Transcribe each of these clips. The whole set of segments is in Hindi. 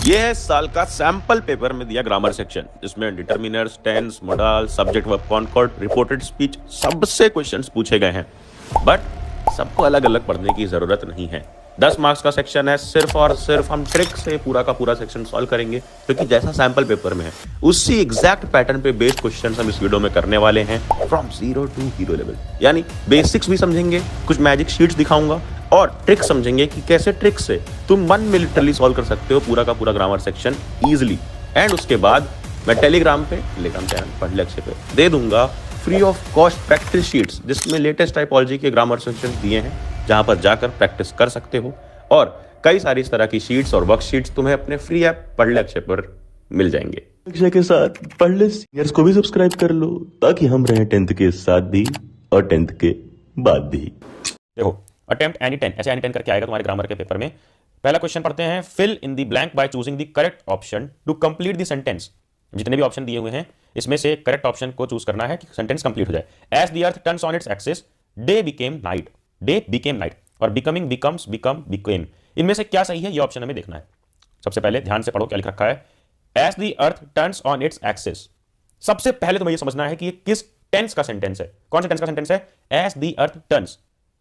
ये है साल का सैंपल पेपर में दिया ग्रामर सेक्शन, जिसमें determiners, tense, modal, subject, verb, concord, reported speech सबसे क्वेश्चंस पूछे गए हैं। बट सबको अलग अलग पढ़ने की जरूरत नहीं है। 10 मार्क्स का सेक्शन है, सिर्फ और सिर्फ हम ट्रिक से पूरा का पूरा सेक्शन सॉल्व करेंगे, क्योंकि जैसा सैंपल पेपर में है उसी एग्जैक्ट पैटर्न पे बेस्ड क्वेश्चंस हम इस वीडियो में करने वाले हैं, from zero to hero level. यानी बेसिक्स भी समझेंगे, कुछ मैजिक शीट्स दिखाऊंगा और ट्रिक समझेंगे कि कैसे ट्रिक से तुम 1 मिनट लिटरली सॉल्व कर सकते हो पूरा का पूरा ग्रामर सेक्शन इजीली। एंड उसके बाद मैं टेलीग्राम चैनल पढ़ ले अच्छे पे दे दूंगा free of cost practice sheets, जिसमें लेटेस्ट टाइपोलॉजी के ग्रामर सेक्शन दिए हैं, जहां पर जाकर प्रैक्टिस कर सकते हो। और कई सारी इस तरह की शीट्स और वर्कशीट्स तुम्हें अपने फ्री ऐप पढ़ ले अच्छे पर मिल जाएंगे। शिक्षा के साथ पढ़ ले सीनियर्स को भी सब्सक्राइब कर लो, ताकि हम रहें 10th के साथ भी और 10th के बाद भी। देखो, अटेम्प्ट एनी 10 ऐसे एनी 10 करके आएगा तुम्हारे ग्रामर के पेपर में। पहला क्वेश्चन पढ़ते हैं, fill in the blank by choosing the correct option to complete the sentence. जितने भी ऑप्शन दिए हुए हैं इसमें से करेक्ट ऑप्शन को चूज करना है कि सेंटेंस कंप्लीट हो जाए। As the earth turns on its axis, day became night, day became night, और बिकमिंग बिकम्स, बिकम बिकेम। इनमें से क्या सही है, ये ऑप्शन हमें देखना है। सबसे पहले ध्यान से पढ़ो क्या लिख रखा है। As the earth turns on its axis, सबसे पहले तुम्हें ये समझना है कि ये किस टेंस का सेंटेंस है। कौन सा टेंस का सेंटेंस है? As the earth turns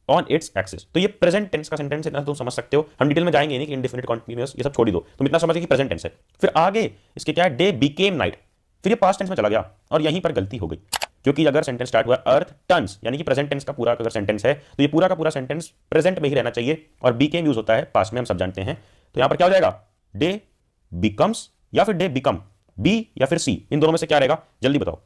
on its axis. तो ये प्रेजेंट टेंस का सेंटेंस है, तुम समझ सकते हो। हम डिटेल में जाएंगे नहीं कि इंडेफिनिट, कॉन्टिन्यूअस, ये सब छोड़ दो, तुम इतना समझे कि प्रेजेंट टेंस है। फिर आगे इसके क्या है, डे बिकेम नाइट, फिर ये पास्ट टेंस में चला गया और यहीं पर गलती हो गई, क्योंकि अगर सेंटेंस स्टार्ट हुआ अर्थ टर्न्स यानी कि प्रेजेंट टेंस का पूरा अगर सेंटेंस है तो ये पूरा का पूरा सेंटेंस प्रेजेंट में ही रहना चाहिए, और बिकेम यूज होता है पास्ट में, हम सब जानते हैं। तो यहां पर क्या हो जाएगा, डे बिकम्स या फिर डे बिकम, बी या फिर सी, इन दोनों में से क्या रहेगा जल्दी बताओ।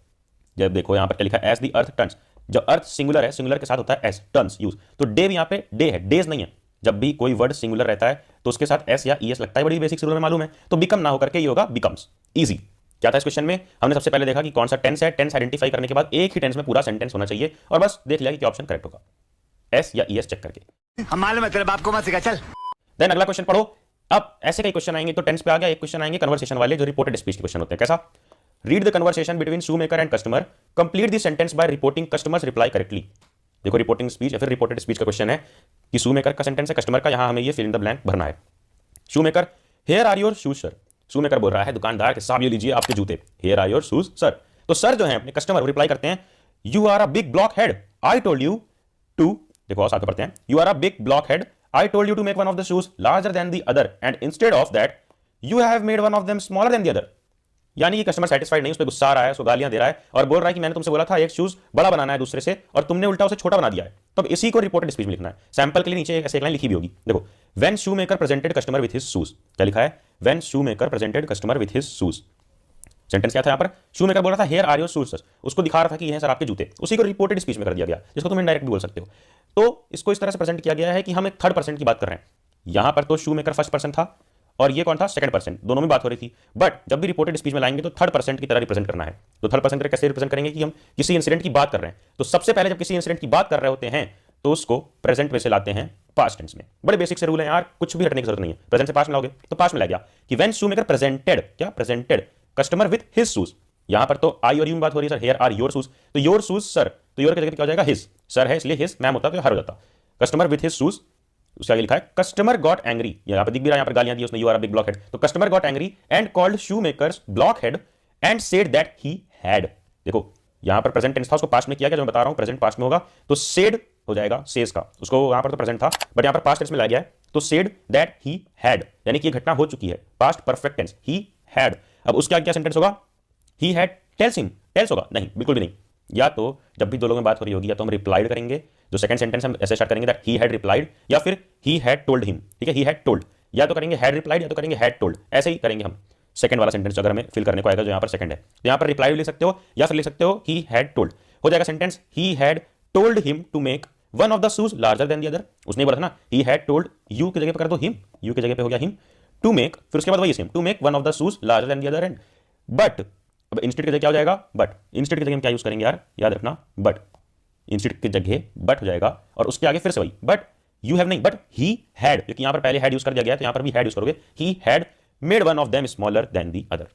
जब देखो यहां पर क्या लिखा है, एज द अर्थ टर्न्स, जब अर्थ सिंगुलर है, सिंगुलर के साथ होता है एस, टर्न्स यूज, तो डे भी यहां पे डे है, डेज नहीं है। जब भी कोई वर्ड सिंगुलर रहता है तो उसके साथ एस या ईएस लगता है, बड़ी बेसिक रूल में मालूम है। तो बिकम ना होकर के ये होगा बिकम्स। इजी। क्या था इस क्वेश्चन में, हमने सबसे पहले देखा कि कौन सा टेंस है। टेंस आइडेंटिफाई करने के बाद एक ही टेंस में पूरा सेंटेंस होना चाहिए, और बस देख लिया कि क्या ऑप्शन करेक्ट होगा, एस या ईएस चेक करके। हम मालूम है तेरे बाप को मत सिखा, चल। देन अगला क्वेश्चन पढ़ो। अब ऐसे कई क्वेश्चन आएंगे, तो टेंस पे आ गया, एक क्वेश्चन आएंगे कन्वर्सेशन वाले, जो रिपोर्टेड स्पीच के क्वेश्चन होते हैं। कैसा, read the conversation between shoemaker and customer, complete the sentence by reporting customers reply correctly. देखो, रिपोर्टिंग स्पीच या फिर रिपोर्टेड स्पीच का क्वेश्चन है कि शूमेकर का सेंटेंस है, कस्टमर का, यहां हमें ये फिल इन द ब्लैंक भरना है। Shoemaker, here are your shoes sir. Shoemaker बोल रहा है दुकानदार के, साहब ये लीजिए आपके जूते, here are your shoes sir. तो सर जो है अपने कस्टमर को रिप्लाई करते हैं, you are a big blockhead, I told you to, देखो और साथ में पढ़ते हैं, you are a big blockhead, I told you to make one of the shoes larger than the other and instead of that you have made one of them smaller than the other। यानी कि कस्टमर सेटिस्फाइड नहीं, उस पर गुस्सा आ रहा है, उसको गालियां दे रहा है और बोल रहा है कि मैंने तुमसे बोला था एक शूज बड़ा बनाना है दूसरे से, और तुमने उल्टा उसे छोटा बना दिया है। तो अब इसी को रिपोर्टेड स्पीच में लिखना है। सैंपल के लिए नीचे ऐसे एक लाइन लिखी भी होगी, देखो, when shoemaker presented customer with his shoes, क्या लिखा है, when shoemaker presented customer with his shoes. Sentence क्या था यहाँ पर, शूमेकर बोल रहा था here are your shoes sir, उसको दिखा रहा था कि ये हैं सर आपके जूते, उसी को रिपोर्टेड स्पीच में कर दिया गया, जिसको तुम इनडायरेक्ट भी बोल सकते हो। तो इसको इस तरह से प्रेजेंट किया गया है कि हम एक थर्ड पर्सन की बात कर रहे हैं। यहां पर तो शूमेकर फर्स्ट पर्सन था और ये कौन था, सेकंड पर्सन, दोनों में बात हो रही थी। बट जब भी रिपोर्टेड स्पीच में लाएंगे तो थर्ड पर्सन की तरह रिप्रेजेंट करना है। तो थर्ड पर्सन कैसे रिप्रेजेंट करेंगे कि हम किसी इंसिडेंट की बात कर रहे हैं, तो सबसे पहले जब किसी इंसिडेंट की बात कर रहे होते हैं तो उसको प्रेजेंट में से लाते हैं पास्ट टेंस में। बड़े बेसिक से रूल है यार, कुछ भी हटने की जरूरत नहीं है। प्रेजेंट से पास्ट में लाओगे तो पास्ट में ला गया कि व्हेन शूमेकर प्रेजेंटेड, क्या presented customer with his shoes. यहां पर तो आई और यू में बात हो रही है, sir here are your shoes, तो योर शूज सर, तो योर की जगह क्या हो जाएगा, हिज, सर है इसलिए हिज, मैम होता तो हर हो जाता। कस्टमर विथ हिज शूज, उसके आगे लिखा है कस्टमर गॉट एंग्री, यहां पर दिख भी रहा है, यहां पर गालियां दी उसने, you are a big blockhead, तो customer got angry and called shoemakers blockhead and said that he had. देखो यहां पर प्रेजेंट टेंस था, उसको पास्ट में किया गया, जो मैं बता रहा हूं प्रेजेंट पास्ट में होगा, तो सेड हो जाएगा सेज का, उसको यहां पर तो प्रेजेंट था बट यहां पर पास्ट टेंस में लाया गया है, तो सेड दैट ही हैड, यानी कि ये घटना हो चुकी है, past perfect tense, he had. अब उसके आगे क्या सेंटेंस होगा, he had tells him, tells होगा नहीं, बिल्कुल भी नहीं। या तो जब भी दो लोगों में बात हो रही होगी, या तो हम रिप्लाइड करेंगे, जो सेकंड सेंटेंस हम ऐसे स्टार्ट करेंगे दैट ही हैड रिप्लाइड, या फिर ही हैड टोल्ड हिम, ठीक है, ही हैड टोल्ड, या तो करेंगे हैड रिप्लाइड या तो करेंगे हैड टोल्ड, ऐसे ही करेंगे हम। सेकंड वाला सेंटेंस अगर हमें फिल करने को आएगा जो यहां पर सेकंड है, तो यहां पर रिप्लाइड लिख सकते हो या फिर लिख सकते हो ही हैड टोल्ड, हो जाएगा sentence he had told him to make one of the shoes larger than the other. उसने बोला था ना ही हैड टोल्ड, यू की जगह पर कर दो हिम, यू की जगह पे हो गया हिम, टू मेक, फिर उसके बाद वही same, to make one of the shoes larger than the other and, but अब इंस्टेड की जगह क्या हो जाएगा, बट। इंस्टेड की जगह हम क्या यूज करेंगे यार, याद रखना, बट। इंस्टेड की जगह बट हो जाएगा और उसके आगे फिर से वही, बट यू हैव नहीं, बट ही हैड, क्योंकि यहां पर पहले हैड यूज कर दिया गया है तो यहां पर भी हैड यूज करोगे, he had made one of them smaller than the other.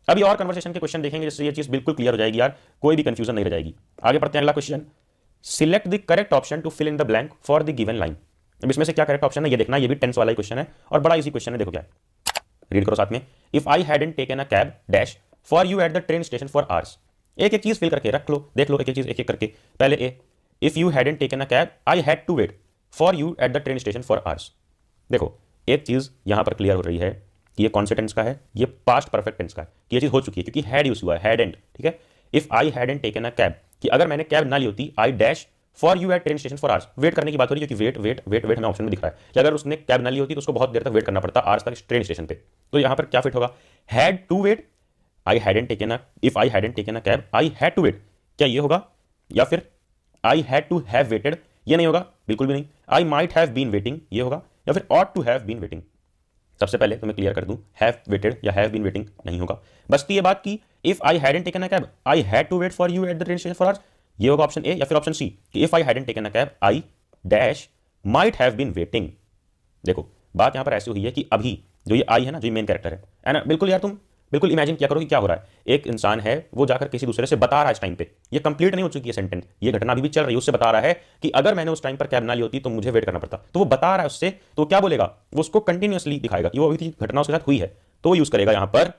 अभी और कन्वर्सेशन के क्वेश्चन देखेंगे जिससे ये चीज बिल्कुल क्लियर हो जाएगी यार, कोई भी कंफ्यूजन नहीं रह जाएगी। आगे पढ़ते हैं अगला question, select the correct option to fill in the blank for the given line. अब इसमें से क्या करेक्ट ऑप्शन है ये देखना, ये भी टेंस वाला ही क्वेश्चन है और बड़ा इजी क्वेश्चन है। देखो क्या है, रीड करो साथ में। If I hadn't taken a cab dash for you at the train station for hours. एक एक चीज फिल करके रख लो, देख लो एक एक चीज एक एक करके। पहले A, if you hadn't taken a cab I had to wait for you at the train station for hours. देखो एक चीज यहां पर क्लियर हो रही है कि ये कौन से टेंस का है, ये पास्ट परफेक्ट टेंस का है, कि ये चीज हो चुकी है क्योंकि हैड यूज हुआ है, हैडंट, ठीक है। If I hadn't taken a cab, कि अगर मैंने कैब ना ली होती, I dash for you at train station for hours. Wait करने की बात हो रही है क्योंकि वेट वेट वेट वेट हमें ऑप्शन में दिख रहा है कि अगर उसने कैब ना ली होती तो उसको बहुत देर तक वेट करना पड़ता आवर्स तक ट्रेन स्टेशन पे। तो यहां पर क्या फिट होगा, had to wait, I hadn't taken a, if I hadn't taken a cab I had to wait, क्या ये होगा? या फिर I had to have waited, ये नहीं होगा, बिल्कुल भी नहीं। I might have been waiting, ये होगा। या फिर ought to have been waiting. सबसे पहले तो मैं क्लियर कर दूं, हैव वेटेड या हैव बीन वेटिंग नहीं होगा। बसती ये बात की if I hadn't taken a cab I had to wait for you at the train station for hours, ये होगा ऑप्शन ए। या फिर ऑप्शन सी कि if I hadn't taken a cab I dash might have been waiting. देखो बात यहां पर ऐसी हुई है कि अभी जो ये आई है ना, जो मेन कैरेक्टर है ना, बिल्कुल यार तुम बिल्कुल इमेजिन किया करो कि क्या हो रहा है। एक इंसान है, वो जाकर किसी दूसरे से बता रहा है इस टाइम पे, ये कंप्लीट नहीं हो चुकी है सेंटेंस, ये घटना अभी भी चल रही है, उससे बता रहा है कि अगर मैंने उस टाइम पर कैब ना ली होती तो मुझे वेट करना पड़ता। तो वो बता रहा है उससे, तो क्या बोलेगा, वो उसको कंटिन्यूअसली दिखाएगा कि वो अभी घटना उसके साथ हुई है, तो वो यूज करेगा यहां पर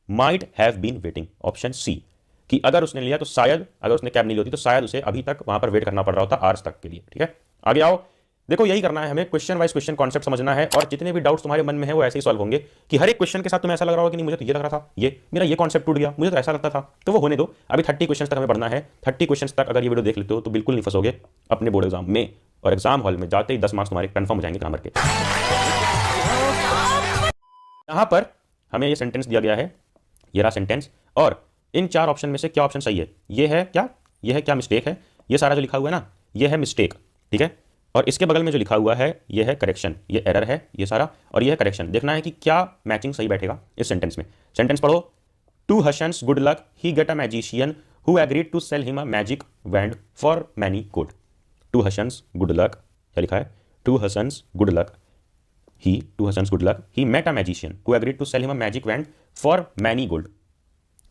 might have been waiting, option C, कि अगर उसने लिया तो शायद, अगर उसने कैब नहीं ली होती तो शायद उसे अभी तक वहां पर वेट करना पड़ रहा होता आवर्स तक के लिए, ठीक है। आगे आओ, देखो यही करना है हमें, क्वेश्चन वाइज क्वेश्चन कॉन्सेप्ट समझना है और जितने भी डाउट्स तुम्हारे मन में है वो ऐसे ही सॉल्व होंगे कि हर एक क्वेश्चन के साथ तुम्हें ऐसा लग रहा होगा कि नहीं मुझे तो ये लग रहा था, ये मेरा ये कॉन्सेप्ट टूट गया, मुझे तो ऐसा लगता था, तो वो होने दो। अभी 30 क्वेश्चन तक हमें बढ़ना है। 30 क्वेश्चन तक अगर ये वीडियो देख लेते हो तो बिल्कुल नहीं फंसोगे अपने बोर्ड एग्जाम में, और एग्जाम हॉल में जाते ही 10 मार्क्स तुम्हारे कंफर्म हो जाएंगे ग्रामर के। यहां पर हमें ये सेंटेंस दिया गया है, ये रहा सेंटेंस, और इन 4 ऑप्शन में से क्या ऑप्शन सही है? ये है क्या, ये है क्या मिस्टेक है? ये सारा जो लिखा हुआ है ना, ये है मिस्टेक, ठीक है। और इसके बगल में जो लिखा हुआ है ये है करेक्शन, ये एरर है ये सारा, और ये है करेक्शन। देखना है कि क्या मैचिंग सही बैठेगा इस सेंटेंस में। सेंटेंस पढ़ो, to Hassan's good luck he get a magician who agreed to sell him a magic wand for many gold. To Hassan's good luck, क्या लिखा है? To Hassan's good luck he met a magician who agreed to sell him a magic wand for many gold.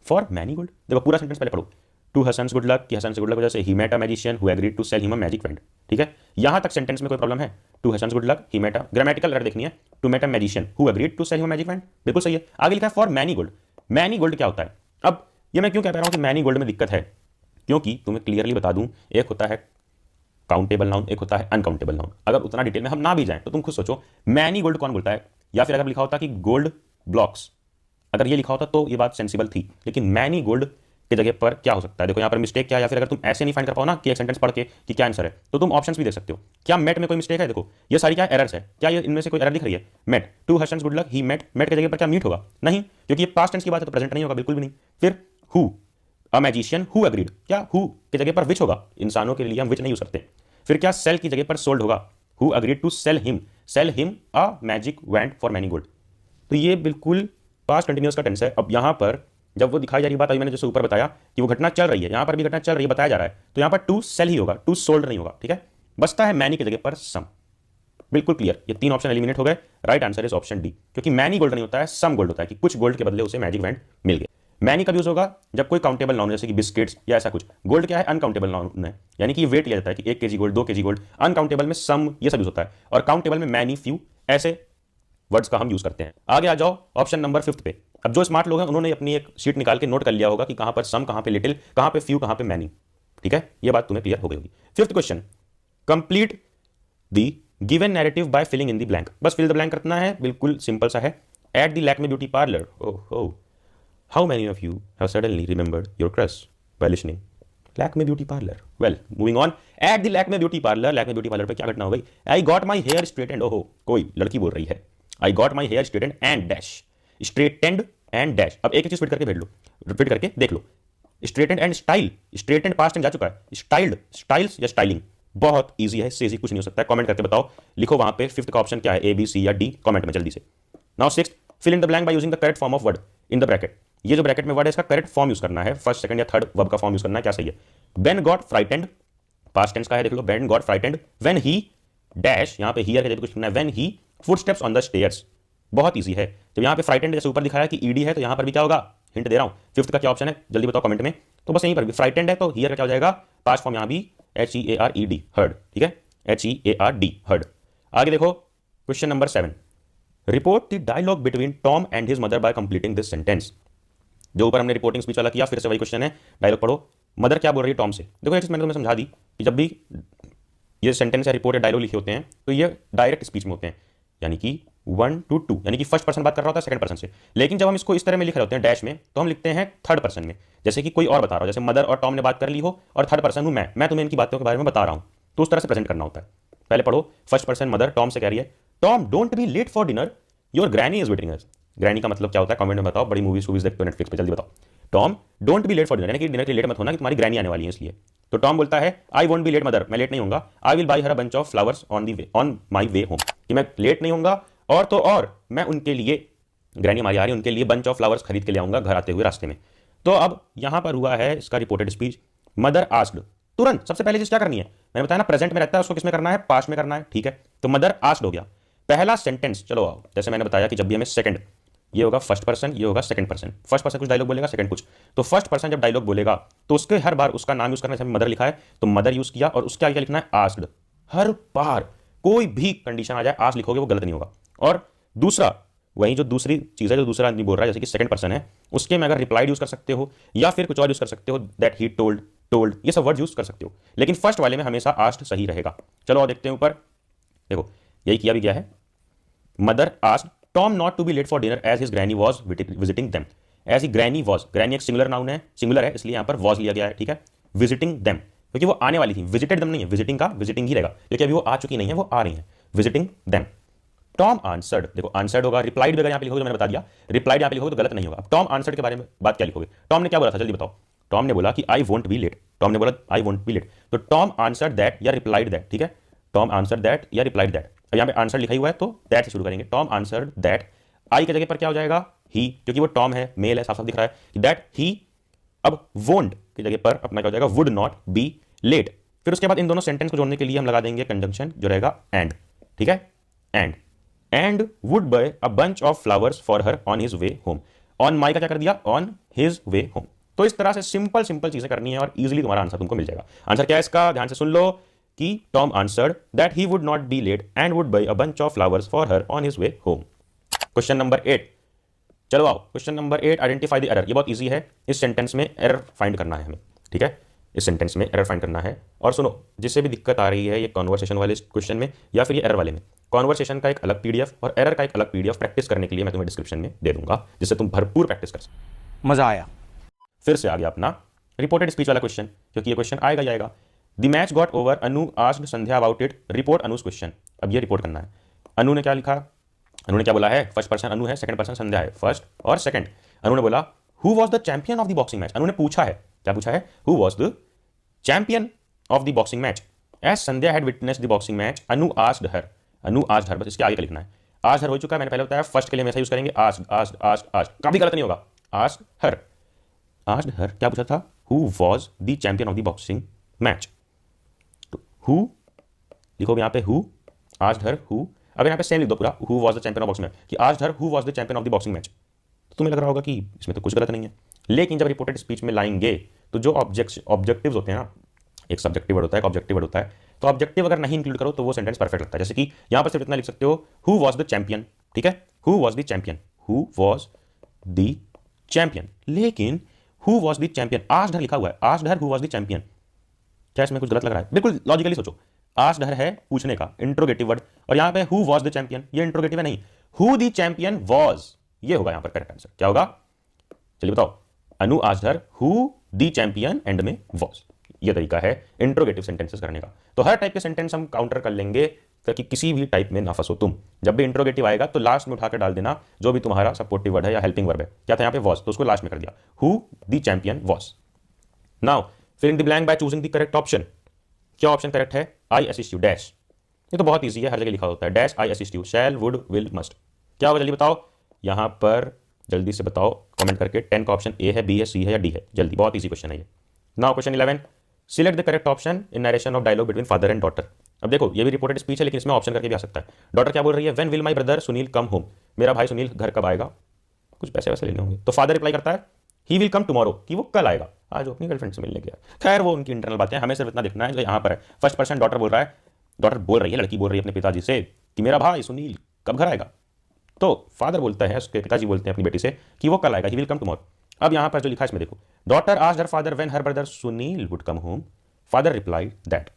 For many gold, देखो पूरा सेंटेंस पहले पढ़ो। टू हसन्स गुड लक, की हसन से गुड लक वजह से he met a magician who agreed to sell him a magic wand, ठीक है। यहां तक सेंटेंस में कोई प्रॉब्लम है? To Hassan's good luck he met a, grammatical error देखनी है, to met a magician who agreed to sell him a magic wand, बिल्कुल सही है। आगे लिखा है for many gold. Many gold क्या होता है? अब ये मैं क्यों कह रहा हूं कि मैनी गोल्ड में दिक्कत है, क्योंकि तुम्हें क्लियरली बता दूं, एक होता है काउंटेबल नाउन, एक होता है अनकाउंटेबल नाउन। अगर उतना डिटेल में हम ना भी जाएं तो तुम खुद सोचो मैनी गोल्ड कौन बोलता है, या फिर अगर लिखा होता कि गोल्ड ब्लॉक्स, अगर ये लिखा होता तो ये बात सेंसिबल थी, लेकिन मैनी गोल्ड की जगह पर क्या हो सकता है? देखो यहाँ पर मिस्टेक क्या है, या फिर अगर तुम ऐसे नहीं फाइंड कर पाओ ना कि एक सेंटेंस पढ़ के कि क्या आंसर है, तो तुम ऑप्शंस भी देख सकते हो। क्या मेट में कोई मिस्टेक है? देखो ये सारी क्या एरर्स है, क्या ये इनमें से कोई एरर दिख रही है? Met, to Hassan's good luck he met, met की जगह पर क्या मीट होगा? नहीं, क्योंकि ये पास्ट टेंस की बात है तो प्रेजेंट नहीं होगा, बिल्कुल भी नहीं। फिर who, a magician who agreed, क्या हु की जगह पर विच होगा? इंसानों के लिए हम विच नहीं यूज सकते। फिर क्या सेल की जगह पर सोल्ड होगा? Who agreed to sell him a magic wand for many gold. तो ये बिल्कुल पास्ट कंटिन्यूअस का टेंस है। अब यहां पर जब वो दिखाई जा रही बात, अभी मैंने जैसे ऊपर बताया कि वो घटना चल रही है, यहां पर भी घटना चल रही है बताया जा रहा है, तो यहां पर टू सेल ही होगा, टू सोल्ड नहीं होगा, ठीक है। बचता है मैनी की जगह पर सम, बिल्कुल क्लियर। ये 3 ऑप्शन एलिमिनेट हो गए। Right answer is option D, क्योंकि मैनी गोल्ड नहीं होता है, सम गोल्ड होता है कि कुछ गोल्ड के बदले उसे मैजिक वैंड मिल गया। मैनी कब यूज होगा? जब कोई काउंटेबल नाउन जैसे कि बिस्किट्स या ऐसा कुछ। गोल्ड क्या है? अनकाउंटेबल नाउन है, यानी कि वेट लिया जाता है कि 1 kg gold, 2 kg gold. Uncountable में सम, ये सब यूज होता है, और काउंटेबल में मैनी, फ्यू, ऐसे वर्ड्स का हम यूज करते हैं। आगे आ जाओ ऑप्शन नंबर 5 पे। अब जो स्मार्ट लोग हैं उन्होंने अपनी एक शीट निकाल के नोट कर लिया होगा कि कहां पर सम, कहां पे लिटिल, कहां पे फ्यू, कहां पे मैनी, ठीक है। ये बात तुम्हें क्लियर हो गई होगी। 5th question, complete the given narrative by filling in the blank. बस फिल द ब्लैंक करना है, बिल्कुल सिंपल सा है। At the Lakme beauty parlour, oh how many of you have suddenly remembered your crush by listening Lakme beauty parlour. Well moving on, at the Lakme beauty parlour, Lakme beauty parlour पे क्या घटना हो गई? आई गॉट माई हेयर स्ट्रेटेंड, ओहो कोई लड़की बोल रही है, I got my hair straightened and dash, straightened and dash. अब एक चीज फिट करके भेज लो, रिपीट करके देख लो। स्ट्रेटेंड एंड स्टाइल, स्ट्रेटेंड पास्ट टेंस जा चुका है, स्टाइल्ड, स्टाइल्स या स्टाइलिंग, बहुत इजी है, इससे इजी कुछ नहीं हो सकता है। कमेंट करके बताओ, लिखो वहां पे 5th का ऑप्शन क्या है, ए बी सी या डी, कमेंट में जल्दी से। Now 6th, fill in the blank by using the correct form of word in the bracket. ये जो ब्रैकेट में वर्ड है इसका करेक्ट फॉर्म यूज करना है, फर्स्ट, सेकंड या थर्ड वर्ब का फॉर्म यूज करना है। क्या सही है? Ben got frightened, past tense का है, देख लो। Ben got frightened when he dash, यहां पे हियर के जगह कुछ लिखना है, when he footsteps on the stairs. बहुत इजी है। जब यहां पे फ्राइटेंड जैसे ऊपर दिखाया कि ईडी है, तो यहां पर भी क्या होगा? हिंट दे रहा हूं। 5th का क्या ऑप्शन है जल्दी बताओ कमेंट में। तो बस यहीं पर भी फ्राइटेंड है तो हियर का क्या हो जाएगा? पास्ट फॉर्म यहां भी HEARED, हर्ड, ठीक है, HEARD, हर्ड। आगे देखो question number 7, report the dialogue between Tom and his mother by completing this sentence. जो ऊपर हमने रिपोर्टिंग स्पीच वाला किया, फिर से वही क्वेश्चन है, डायलॉग पढ़ो। मदर क्या बोल रही है टॉम से? देखो ये चीज़ मैंने तुम्हें समझा दी कि जब भी ये सेंटेंस या रिपोर्ट या डायलॉग लिखे होते हैं तो ये डायरेक्ट स्पीच में होते हैं, यानी कि 1 to 2, यानी कि फर्स्ट पर्सन बात कर रहा होता है सेकंड पर्सन से। लेकिन जब हम इसको इस तरह में लिख रहे होते हैं डैश में, तो हम लिखते हैं थर्ड पर्सन में, जैसे कि कोई और बता रहा हो, जैसे मदर और टॉम ने बात कर ली हो और थर्ड पर्सन हूं मैं तुम्हें इनकी बातों के बारे में बता रहा हूं, तो उस तरह से प्रेजेंट करना होता है। पहले पढ़ो, फर्स्ट पर्सन मदर टॉम से कह रही है, Tom don't be late for dinner, your granny is waiting us. Granny का मतलब क्या होता है कमेंट में बताओ, बड़ी मूवीज देखते हो नेटफ्लिक्स पे, जल्दी बताओ। Tom don't be late for dinner, यानी कि डिनर के लिए लेट मत होना कि तुम्हारी ग्रैनी आने वाली है इसलिए। तो टॉम बोलता है, I won't be late mother, मैं लेट नहीं होऊंगा, I will buy her a bunch of flowers on my way home, कि मैं लेट नहीं होऊंगा और तो और मैं उनके लिए, ग्रैनी हमारी आ रही है, उनके लिए बंच ऑफ फ्लावर्स खरीद के ले आऊंगा घर आते हुए रास्ते में। तो अब यहां पर हुआ है इसका रिपोर्टेड स्पीच, मदर आस्क्ड, तुरंत सबसे पहले चीज क्या करनी है, मैंने बताया ना प्रेजेंट में रहता है, उसको किसमें करना है, पास्ट में करना है, ठीक है। तो मदर आस्क्ड हो गया पहला सेंटेंस। चलो आओ, जैसे मैंने बताया कि जब भी हमें सेकंड, ये होगा फर्स्ट पर्सन, ये होगा सेकंड पर्सन। फर्स्ट पर्सन कुछ डायलॉग बोलेगा, सेकंड कुछ, तो फर्स्ट पर्सन जब डायलॉग बोलेगा तो उसके हर बार उसका नाम यूज करना है। जैसे मदर लिखा है तो मदर यूज किया, और उसके आगे क्या लिखना है, आस्क्ड। हर बार कोई भी कंडीशन आ जाए आस्क लिखोगे वो गलत नहीं होगा। और दूसरा, वही जो दूसरी चीज है जो दूसरा आदमी बोल रहा है, जैसे कि सेकंड पर्सन है, उसके में अगर रिप्लाइड यूज कर सकते हो या फिर कुछ और यूज कर सकते हो, दैट ही टोल्ड, ये सब वर्ड यूज कर सकते हो, लेकिन फर्स्ट वाले में हमेशा आस्क्ड सही रहेगा। चलो और देखते हैं ऊपर, देखो यही किया भी गया है, mother asked Tom not to be late for dinner as his granny was visiting them. As he granny was, granny एक सिंगुलर नाउन है, सिंगुलर है इसलिए यहां पर वॉज लिया गया है, ठीक है। विजिटिंग देम क्योंकि वो आने वाली थी, विजिटेड देम नहीं है, विजिटिंग का विजिटिंग ही रहेगा, क्योंकि अभी वो आ चुकी नहीं है, वो आ रही है, विजिटिंग देम। टॉम आंसर्ड, देखो आंसर्ड होगा, रिप्लाइड भी अगर यहां पे लिखोगे तो मैंने बता दिया, रिप्लाइड यहां पे लिखोगे तो गलत नहीं होगा। अब टॉम आंसर्ड के बारे में बात क्या लिखोगे, टॉम ने क्या बोला था जल्दी बताओ। टॉम ने बोला कि I won't be late, Tom ने बोला आई वोंट बी लेट, तो टॉम आंसर्ड दैट या रिप्लाइड दैट, ठीक है। टॉम आंसर्ड दैट या रिप्लाइड दैट, अब यहां पे आंसर लिखा हुआ है तो दैट से शुरू करेंगे। टॉम आंसर्ड दैट, आई की जगह पर क्या हो जाएगा, ही, क्योंकि वो टॉम है, मेल है, साफ साफ दिख रहा है कि दैट ही। अब वोंट की जगह पर अपना क्या हो जाएगा, वुड नॉट बी लेट। फिर उसके बाद इन दोनों सेंटेंस को जोड़ने के लिए हम लगा देंगे कंजंक्शन जो रहेगा एंड, ठीक है। And would buy a bunch of flowers for her on his way home. On my का क्या कर दिया, ऑन हिज वे होम। तो इस तरह से सिंपल चीजें करनी है और इजीली तुम्हारा आंसर तुमको मिल जाएगा। आंसर क्या है इसका, ध्यान से सुन लो कि Tom answered that he would not be late and would buy a bunch of flowers for her on his way home. Question number 8, चलो आओ, question number 8, identify the error. ये बहुत इजी है, इस सेंटेंस में एरर फाइंड करना है हमें, ठीक है। इस सेंटेंस में एरर फाइंड करना है। और सुनो, जिससे भी दिक्कत आ रही है ये कॉन्वर्सेशन वाले क्वेश्चन में या फिर ये एरर वाले में, कॉन्वर्सेशन का एक अलग पीडीएफ और एरर का एक अलग पीडीएफ प्रैक्टिस करने के लिए मैं तुम्हें डिस्क्रिप्शन में दे दूंगा, जिससे तुम भरपूर प्रैक्टिस कर सको। मजा आया। फिर से आ गया अपना रिपोर्टेड स्पीच वाला क्वेश्चन, क्योंकि ये क्वेश्चन आएगा ही आएगा। The match got over, Anu asked Sandhya about it, report Anuj question. अब ये रिपोर्ट करना है। अनु ने क्या लिखा, अनु ने क्या बोला है, फर्स्ट पर्सन अनु है, सेकंड पर्सन संध्या है, फर्स्ट और सेकंड। अनु ने बोला who was the champion of the boxing match. Anu ने पूछा है, क्या पूछा है, who was the champion of the boxing match as Sandhya had witnessed the boxing match, Anu asked her. Anu asked her, बस इसके आगे का लिखना है। आज हर हो चुका है, मैंने पहले बताया, फर्स्ट के लिए हम ऐसा यूज करेंगे, आस्क्ड आस्क्ड आस्क्ड आस्क्ड, कभी गलत नहीं होगा। आस्क्ड हर, आस्क्ड हर क्या पूछा था, who was the champion of the boxing match. Who लिखोगे यहाँ पे, हु आस्क्ड हर, हु, अब यहाँ पे सेम लिख दो पूरा, who was the champion of boxing match, कि asked her who was the champion of the boxing match. तो तुम्हें लग रहा होगा कि इसमें तो कुछ गलत नहीं है, लेकिन जब रिपोर्टेड स्पीच में लाएंगे तो जो ऑब्जेक्टिव्स होते हैं ना, एक सब्जेक्टिव वर्ड होता है, एक ऑब्जेक्टिव वर्ड होता है, तो ऑब्जेक्टिव अगर नहीं इंक्लूड करो तो वो सेंटेंस परफेक्ट लगता है। जैसे कि यहाँ पर सिर्फ इतना लिख सकते हो, हु वाज द चैंपियन, ठीक है, who was the champion, who was the champion, लेकिन who was the champion, asked her लिखा हुआ है, asked her who was the champion. क्या इसमें कुछ गलत लग रहा है? बिल्कुल लॉजिकली सोचो, आस्क्ड हर है पूछने का, इंट्रोगेटिव वर्ड, और यहाँ पे हु वाज द चैंपियन, ये इंट्रोगेटिव है नहीं, हु द चैंपियन वाज, ये होगा यहाँ पर करेक्ट आंसर। क्या होगा, चलिए बताओ, Anu asked her who the champion, and में वाज। ये तरीका है इंट्रोगेटिव सेंटेंसेस करने का। तो हर टाइप के सेंटेंस हम काउंटर कर लेंगे ताकि किसी भी टाइप में ना फंसो तुम। जब भी इंट्रोगेटिव आएगा तो लास्ट में उठाकर डाल देना जो भी तुम्हारा सपोर्टिव वर्ड है या हेल्पिंग वर्ब है। क्या था यहाँ पे, वाज, तो उसको लास्ट में कर दिया, who the champion was. Now fill in the blank by choosing the correct option. क्या ऑप्शन करेक्ट है, आई असिस्ट यू डैश। ये तो बहुत ईजी है, हर जगह लिखा होता है, dash I assist you, shall would will must. क्या होगा जल्दी बताओ, यहाँ पर जल्दी से बताओ कमेंट करके। 10 का ऑप्शन ए है, बी है, सी है या डी है, जल्दी, बहुत ईजी क्वेश्चन है ये। Now question 11, select the correct option in narration of dialogue between father and daughter. अब देखो ये भी रिपोर्टेड स्पीच है, लेकिन इसमें ऑप्शन करके भी आ सकता है। डॉटर क्या बोल रही है, when will my brother Sunil come home, मेरा भाई सुनील घर कब आएगा, कुछ पैसे वैसे लेने होंगे। तो फादर रिप्लाई करता है ही विल कम टुमारो, कि वो कल आएगा, आज वो अपनी गर्लफ्रेंड से मिलने गया। खैर वो उनकी इंटरनल बातें, हमें सिर्फ इतना देखना है जो यहाँ पर है। फर्स्ट पर्सन डॉटर बोल रहा है, डॉटर बोल रही है, लड़की बोल रही है अपने पिताजी से कि मेरा भाई सुनील कब घर आएगा। तो फादर बोलता है, उसके पिताजी बोलते हैं अपनी बेटी से कि वो कल आएगा, ही विल कम टुमारो। अब यहाँ पर जो लिखा है इसमें देखो, daughter asked her father when her brother Sunil would come home, father replied that.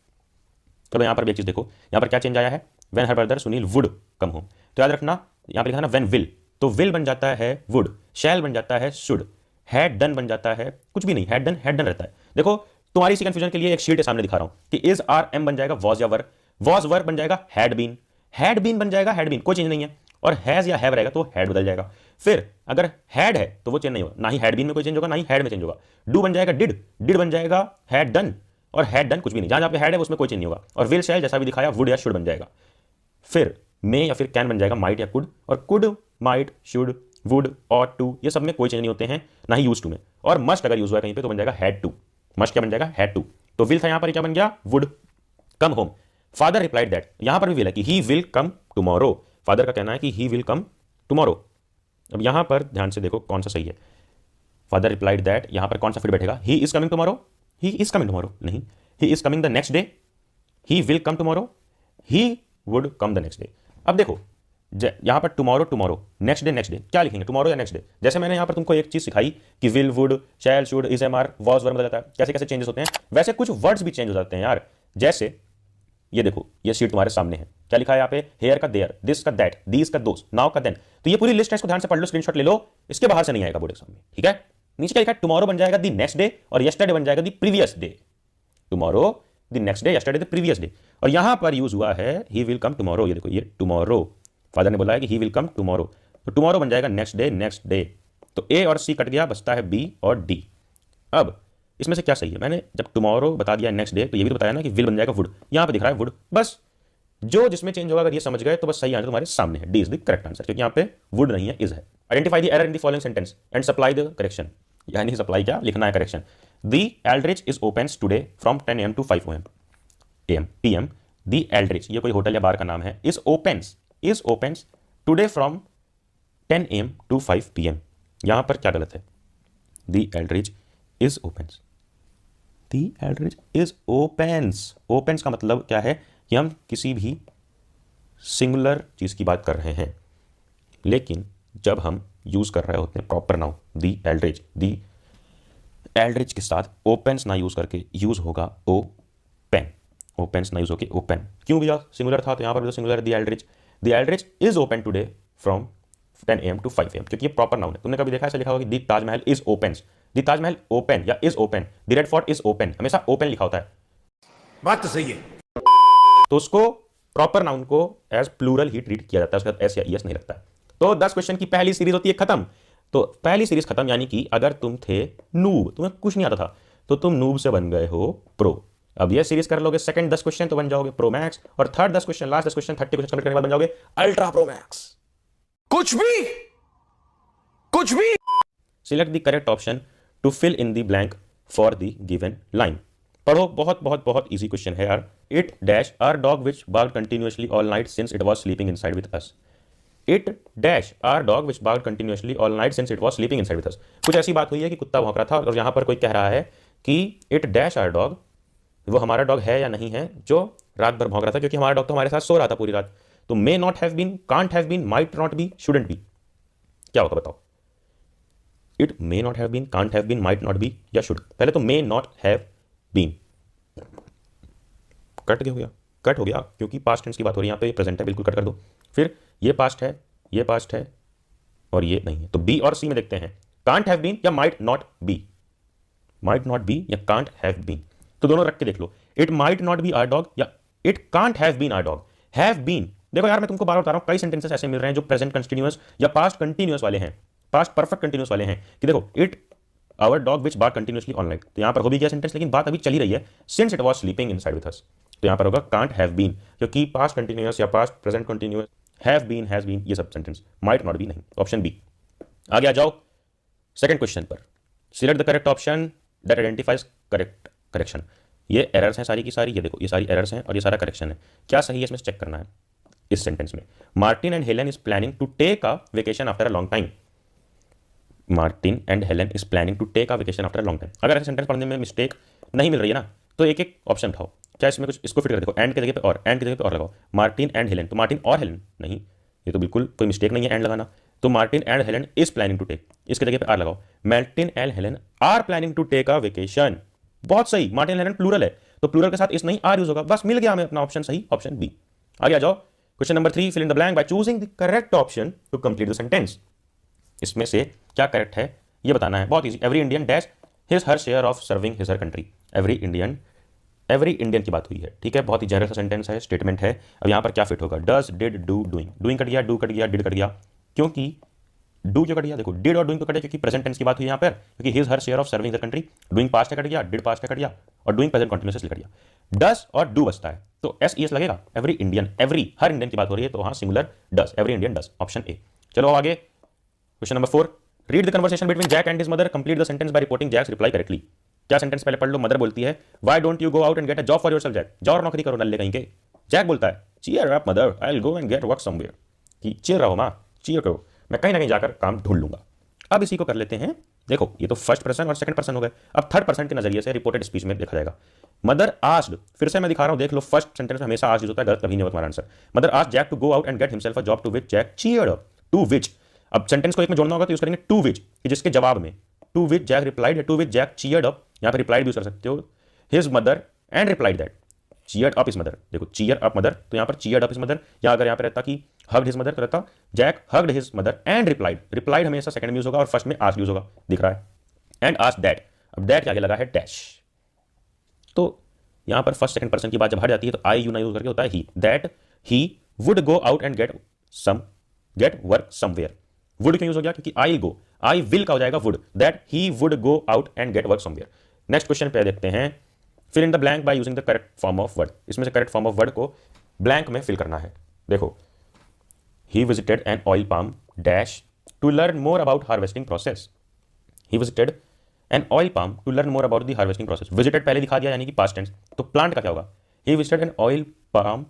तो यहाँ पर भी एक चीज देखो, यहाँ पर क्या चेंज आया है, when her brother Sunil would come home. तो याद रखना यहाँ पर लिखा ना व्हेन विल, तो विल बन जाता है वुड, शैल बन जाता है शुड, हैड डन बन जाता है कुछ भी नहीं, हैड डन रहता है। देखो तुम्हारी इसी कंफ्यूजन के लिए एक शीट के सामने दिखा रहा हूं कि इज आर एम बन जाएगा वॉज या वर, वॉज वर बन जाएगा हैड बीन बन जाएगा हैड बीन, कोई चेंज नहीं है, और हैज या हैव रहेगा तो हैड बदल जाएगा। फिर अगर हैड है तो वो चेंज नहीं होगा, ना ही हैड बीन में कोई चेंज होगा, ना ही हैड में चेंज होगा। डू बन जाएगा डिड बन जाएगा हैड डन, और हैड डन कुछ भी नहीं, जहां पे हैड है उसमें कोई चेंज नहीं होगा। और विल शैल जैसा भी दिखाया वुड या शुड बन जाएगा। फिर मे या फिर कैन बन जाएगा माइट या कुड, और कुड माइट शुड वुड और टू, ये सब में कोई चेंज नहीं होते हैं, ना ही यूज टू में। और मस्ट अगर यूज हुआ है कहीं पे तो बन जाएगा हैड टू, मस्ट क्या बन जाएगा हैड टू। तो विल था यहां पर क्या बन गया would come home. Father replied that, यहां पर भी विल है कि ही विल कम टुमारो, फादर का कहना है कि ही विल कम टुमारो। अब यहां पर ध्यान से देखो कौन सा सही है, फादर रिप्लाइड दैट, यहां पर कौन सा फिट बैठेगा, he is coming tomorrow, he is coming tomorrow नहीं, he is coming the next day, he will come tomorrow, he would come the next day. अब देखो यहां पर टुमारो नेक्स्ट डे क्या लिखेंगे, टुमारो या नेक्स्ट डे। जैसे मैंने यहां पर तुमको एक चीज सिखाई कि will would shall should is am are was were बदल जाता है, कैसे कैसे चेंजेस होते हैं, वैसे कुछ वर्ड्स भी चेंज हो जाते हैं यार। जैसे ये देखो, ये शीट तुम्हारे सामने है, क्या लिखा है यहाँ पे, हेयर का देयर, दिस का दैट, दीस का दोस, नाउ का देन। तो ये पूरी लिस्ट है, इसको ध्यान से पढ़ लो, स्क्रीनशॉट ले लो, इसके बाहर से नहीं आएगा बोर्ड एग्जाम में, ठीक है। नीचे क्या लिखा है, टुमारो बन जाएगा दी नेक्स्ट डे, और यस्टरडे बन जाएगा the previous day. Tomorrow the next day, yesterday the previous day. और यहां पर यूज हुआ है ही विल कम टुमारो, ये देखो ये टुमारो, फादर ने बोला है कि ही विल कम टुमारो, तो टुमारो बन जाएगा नेक्स्ट डे। तो ए और सी कट गया, बचता है बी और डी। अब इसमें से क्या सही है, मैंने जब टुमारो बता दिया नेक्स्ट डे, तो ये भी तो बताया ना कि विल बन जाएगा वुड, यहां पर दिख रहा है वुड, बस जो जिसमें चेंज होगा अगर ये समझ गए तो बस सही आंसर तुम्हारे सामने है, D is the correct answer, क्योंकि यहां पे वुड नहीं है, इज है। Identify the error in the following sentence and supply the correction, यानी सप्लाई क्या लिखना है correction. The Aldrich is opens today from 10 AM to 5 PM। The Aldrich ये कोई होटल या बार का नाम है, is opens today from 10 AM to 5 PM। यहां पर क्या गलत है, the Aldrich is opens, the Aldrich is opens का मतलब क्या है कि हम किसी भी सिंगुलर चीज की बात कर रहे हैं, लेकिन जब हम यूज कर रहे होते हैं प्रॉपर नाउन द एल्ड्रिच के साथ ओपन्स ना यूज करके यूज होगा ओपन, ओपन्स ना यूज होके ओपन। क्यों भैया, सिंगुलर था तो यहां पर भी singular, the Aldrich is open today from 10 AM to 5 AM, क्योंकि ये प्रॉपर नाउन है। तुमने कभी देखा ऐसा लिखा होगा कि the Taj Mahal is opens, the Taj Mahal open या is open, the Red Fort is open, हमेशा ओपन लिखा होता है, बात तो सही है। तो उसको प्रॉपर नाउन को एज प्लूरल ही ट्रीट किया जाता है, उसके साथ एस या ईएस नहीं लगता है। तो 10 क्वेश्चन की पहली सीरीज होती है खत्म। तो पहली सीरीज खत्म, यानी कि अगर तुम थे नूब, तुम्हें कुछ नहीं आता था, तो तुम नूब से बन गए हो प्रो। अब ये सीरीज कर लोगे सेकंड 10 क्वेश्चन तो बन जाओगे प्रो मैक्स, और third 10 question, last 10 question 30 question complete करने के बाद बन जाओगे अल्ट्रा प्रो मैक्स। कुछ भी select the correct option to fill in the blank for the given line. पढ़ो, बहुत बहुत बहुत इजी क्वेश्चन है यार। It dash our dog which barked continuously all night since it was sleeping inside with us. It dash our dog which barked continuously all night since it was sleeping inside with us. कुछ ऐसी बात हुई है कि कुत्ता भौंक रहा था, और यहां पर कोई कह रहा है कि इट डैश आर डॉग, वो हमारा डॉग है या नहीं है जो रात भर भौंक रहा था, क्योंकि हमारा डॉग तो हमारे साथ सो रहा था पूरी रात। तो may not have been, can't have been, might not be, shouldn't be, क्या होगा बताओ। It may not have been, can't have been, might not be या शुड। पहले तो may not have been cut हो गया क्योंकि पास्ट टेंस की बात हो रही है, यहाँ पे प्रेजेंट है, बिल्कुल कट कर दो। फिर ये पास्ट है, ये पास्ट है, और ये नहीं है। तो बी और सी में देखते हैं, कांट हैव बीन या माइट नॉट बी, या कांट हैव बीन, तो दोनों रख के देख लो। It might not be our dog या it can't have been our dog. Have been, देखो यार मैं तुमको बार बार बता रहा हूं, कई सेंटेंसेस ऐसे मिल रहे हैं जो प्रेजेंट कंटिन्यूअस या पास्ट कंटिन्यूअस वाले हैं, पास्ट परफेक्ट कंटिन्यूअस वाले हैं, कि देखो it our dog which bark continuously on night, तो यहां पर हो भी गया सेंटेंस, लेकिन बात अभी चली रही है, since it was sleeping inside with us, तो यहां पर होगा कांट हैव बीन, क्योंकि पास्ट कंटिन्यूअस या past present continuous, have been, has been, ये सब सेंटेंस, माइट नॉट बी नहीं, ऑप्शन बी। आगे आ जाओ सेकंड क्वेश्चन पर। Select the correct option that identifies correct correction. ये एरर्स हैं सारी की सारी, ये देखो ये सारी एरर्स हैं और ये सारा करेक्शन है। क्या सही है इसमें चेक करना है। इस सेंटेंस में Martin and Helen is planning to take a vacation after a long time. Martin and Helen is planning to take a vacation after a long time. अगर ऐसे सेंटेंस पढ़ने में मिस्टेक नहीं मिल रही है ना, तो एक एक ऑप्शन उठाओ। क्या इसमें कुछ इसको फिट कर देखो, एंड की जगह पे और, एंड की जगह पे और लगाओ। मार्टिन एंड हेलन, तो मार्टिन और हेलन नहीं, ये तो बिल्कुल कोई मिस्टेक नहीं है एंड लगाना। तो Martin and Helen is planning to take, इसके जगह पे आर लगाओ। Martin and Helen are planning to take a vacation, बहुत सही। मार्टिन हेलन प्लूरल है तो प्लूरल के साथ इस नहीं आर यूज होगा, बस मिल गया हमें अपना ऑप्शन सही, ऑप्शन बी। आगे आ जाओ। Question number 3, fill in the blank by choosing the correct option to complete the sentence. इसमें से क्या करेक्ट है ये बताना है, बहुत इजी। Every Indian dash his her share of serving his her country. Every Indian की बात हुई है, ठीक है, बहुत ही जनरल सा सेंटेंस है, स्टेटमेंट है। अब यहाँ पर क्या फिट होगा, does, did, do, doing. Doing cut गया, डू कट गया, डिड कट गया, क्योंकि डू क्यों कट गया, देखो डिड और डूइंग तो कट गया क्योंकि प्रेजेंट टेंस की बात हुई यहाँ पर, क्योंकि his her share of serving the country. Doing past cut गया, डिड पास्ट कट गया, और डूइंग प्रेजेंट कंटिन्यूअसली कट गया। डस और डू बचता है तो एस ई एस लगेगा। एवरी इंडियन, एवरी हर इंडियन की बात हो रही है तो हाँ singular does, every Indian does, option A. चलो आगे question number 4, read the conversation between Jack and his mother, complete the sentence by reporting Jack's reply correctly. क्या सेंटेंस पहले पढ़ लो। मदर बोलती है why don't you go out and get a job for yourself Jack, जाओ और नौकरी करो नल्ले कहीं के। जैक बोलता है cheer up mother, I will go and get work somewhere, कि चीयर रहो मां, चीयर करो, मैं कहीं ना कहीं जाकर काम ढूंढ लूंगा। अब इसी को कर लेते हैं, देखो ये तो फर्स्ट पर्सन और सेकंड पर्सन हो गए, अब थर्ड पर्सन के नजरिए से रिपोर्टेड स्पीच में देखा जाएगा। मदर आस्क्ड, फिर से मैं दिखा रहा हूं, देख लो फर्स्ट सेंटेंस में हमेशा आस्क्ड होता है, गलत कभी नहीं होगा तुम्हारा answer. Mother asked Jack to go out and get himself a job, to which Jack cheered up. To which, अब सेंटेंस को एक में जोड़ना होगा तो यूज करेंगे टू विच, कि जिसके जवाब में। टू विच जैक रिप्लाइड है, to which Jack cheered up, यहाँ पे रिप्लाइड भी यूज कर सकते हो, his mother and replied that cheered up his mother. देखो चीयर अप मदर, तो यहाँ पर चीयर्ड अप हिज मदर, या अगर यहाँ पे रहता कि हग्ड हिज मदर तो रहता Jack hugged his mother and replied. Replied हमेशा सेकंड में यूज होगा और फर्स्ट में आस्क्ड यूज होगा, दिख रहा है। एंड आस्क्ड दैट, अब दैट के आगे लगा है डैश, तो यहाँ पर फर्स्ट सेकंड पर्सन की बात जब हट जाती है तो आई यू ना यूज करके होता है ही। That he would go out and get work somewhere. Would क्यों यूज हो गया, क्योंकि आई गो, आई विल का हो जाएगा would, that he would go out and get work somewhere. Next question पे देखते हैं, fill in the blank by using the correct form of word. इसमें से करेक्ट फॉर्म ऑफ वर्ड को ब्लैंक में फिल करना है। देखो he visited an oil palm dash to learn more about harvesting process. He visited an oil palm to learn more about the harvesting process. Visited पहले दिखा दिया यानी कि पास्ट टेंस, तो प्लांट का क्या होगा, ही विजिटेड एन ऑयल पाम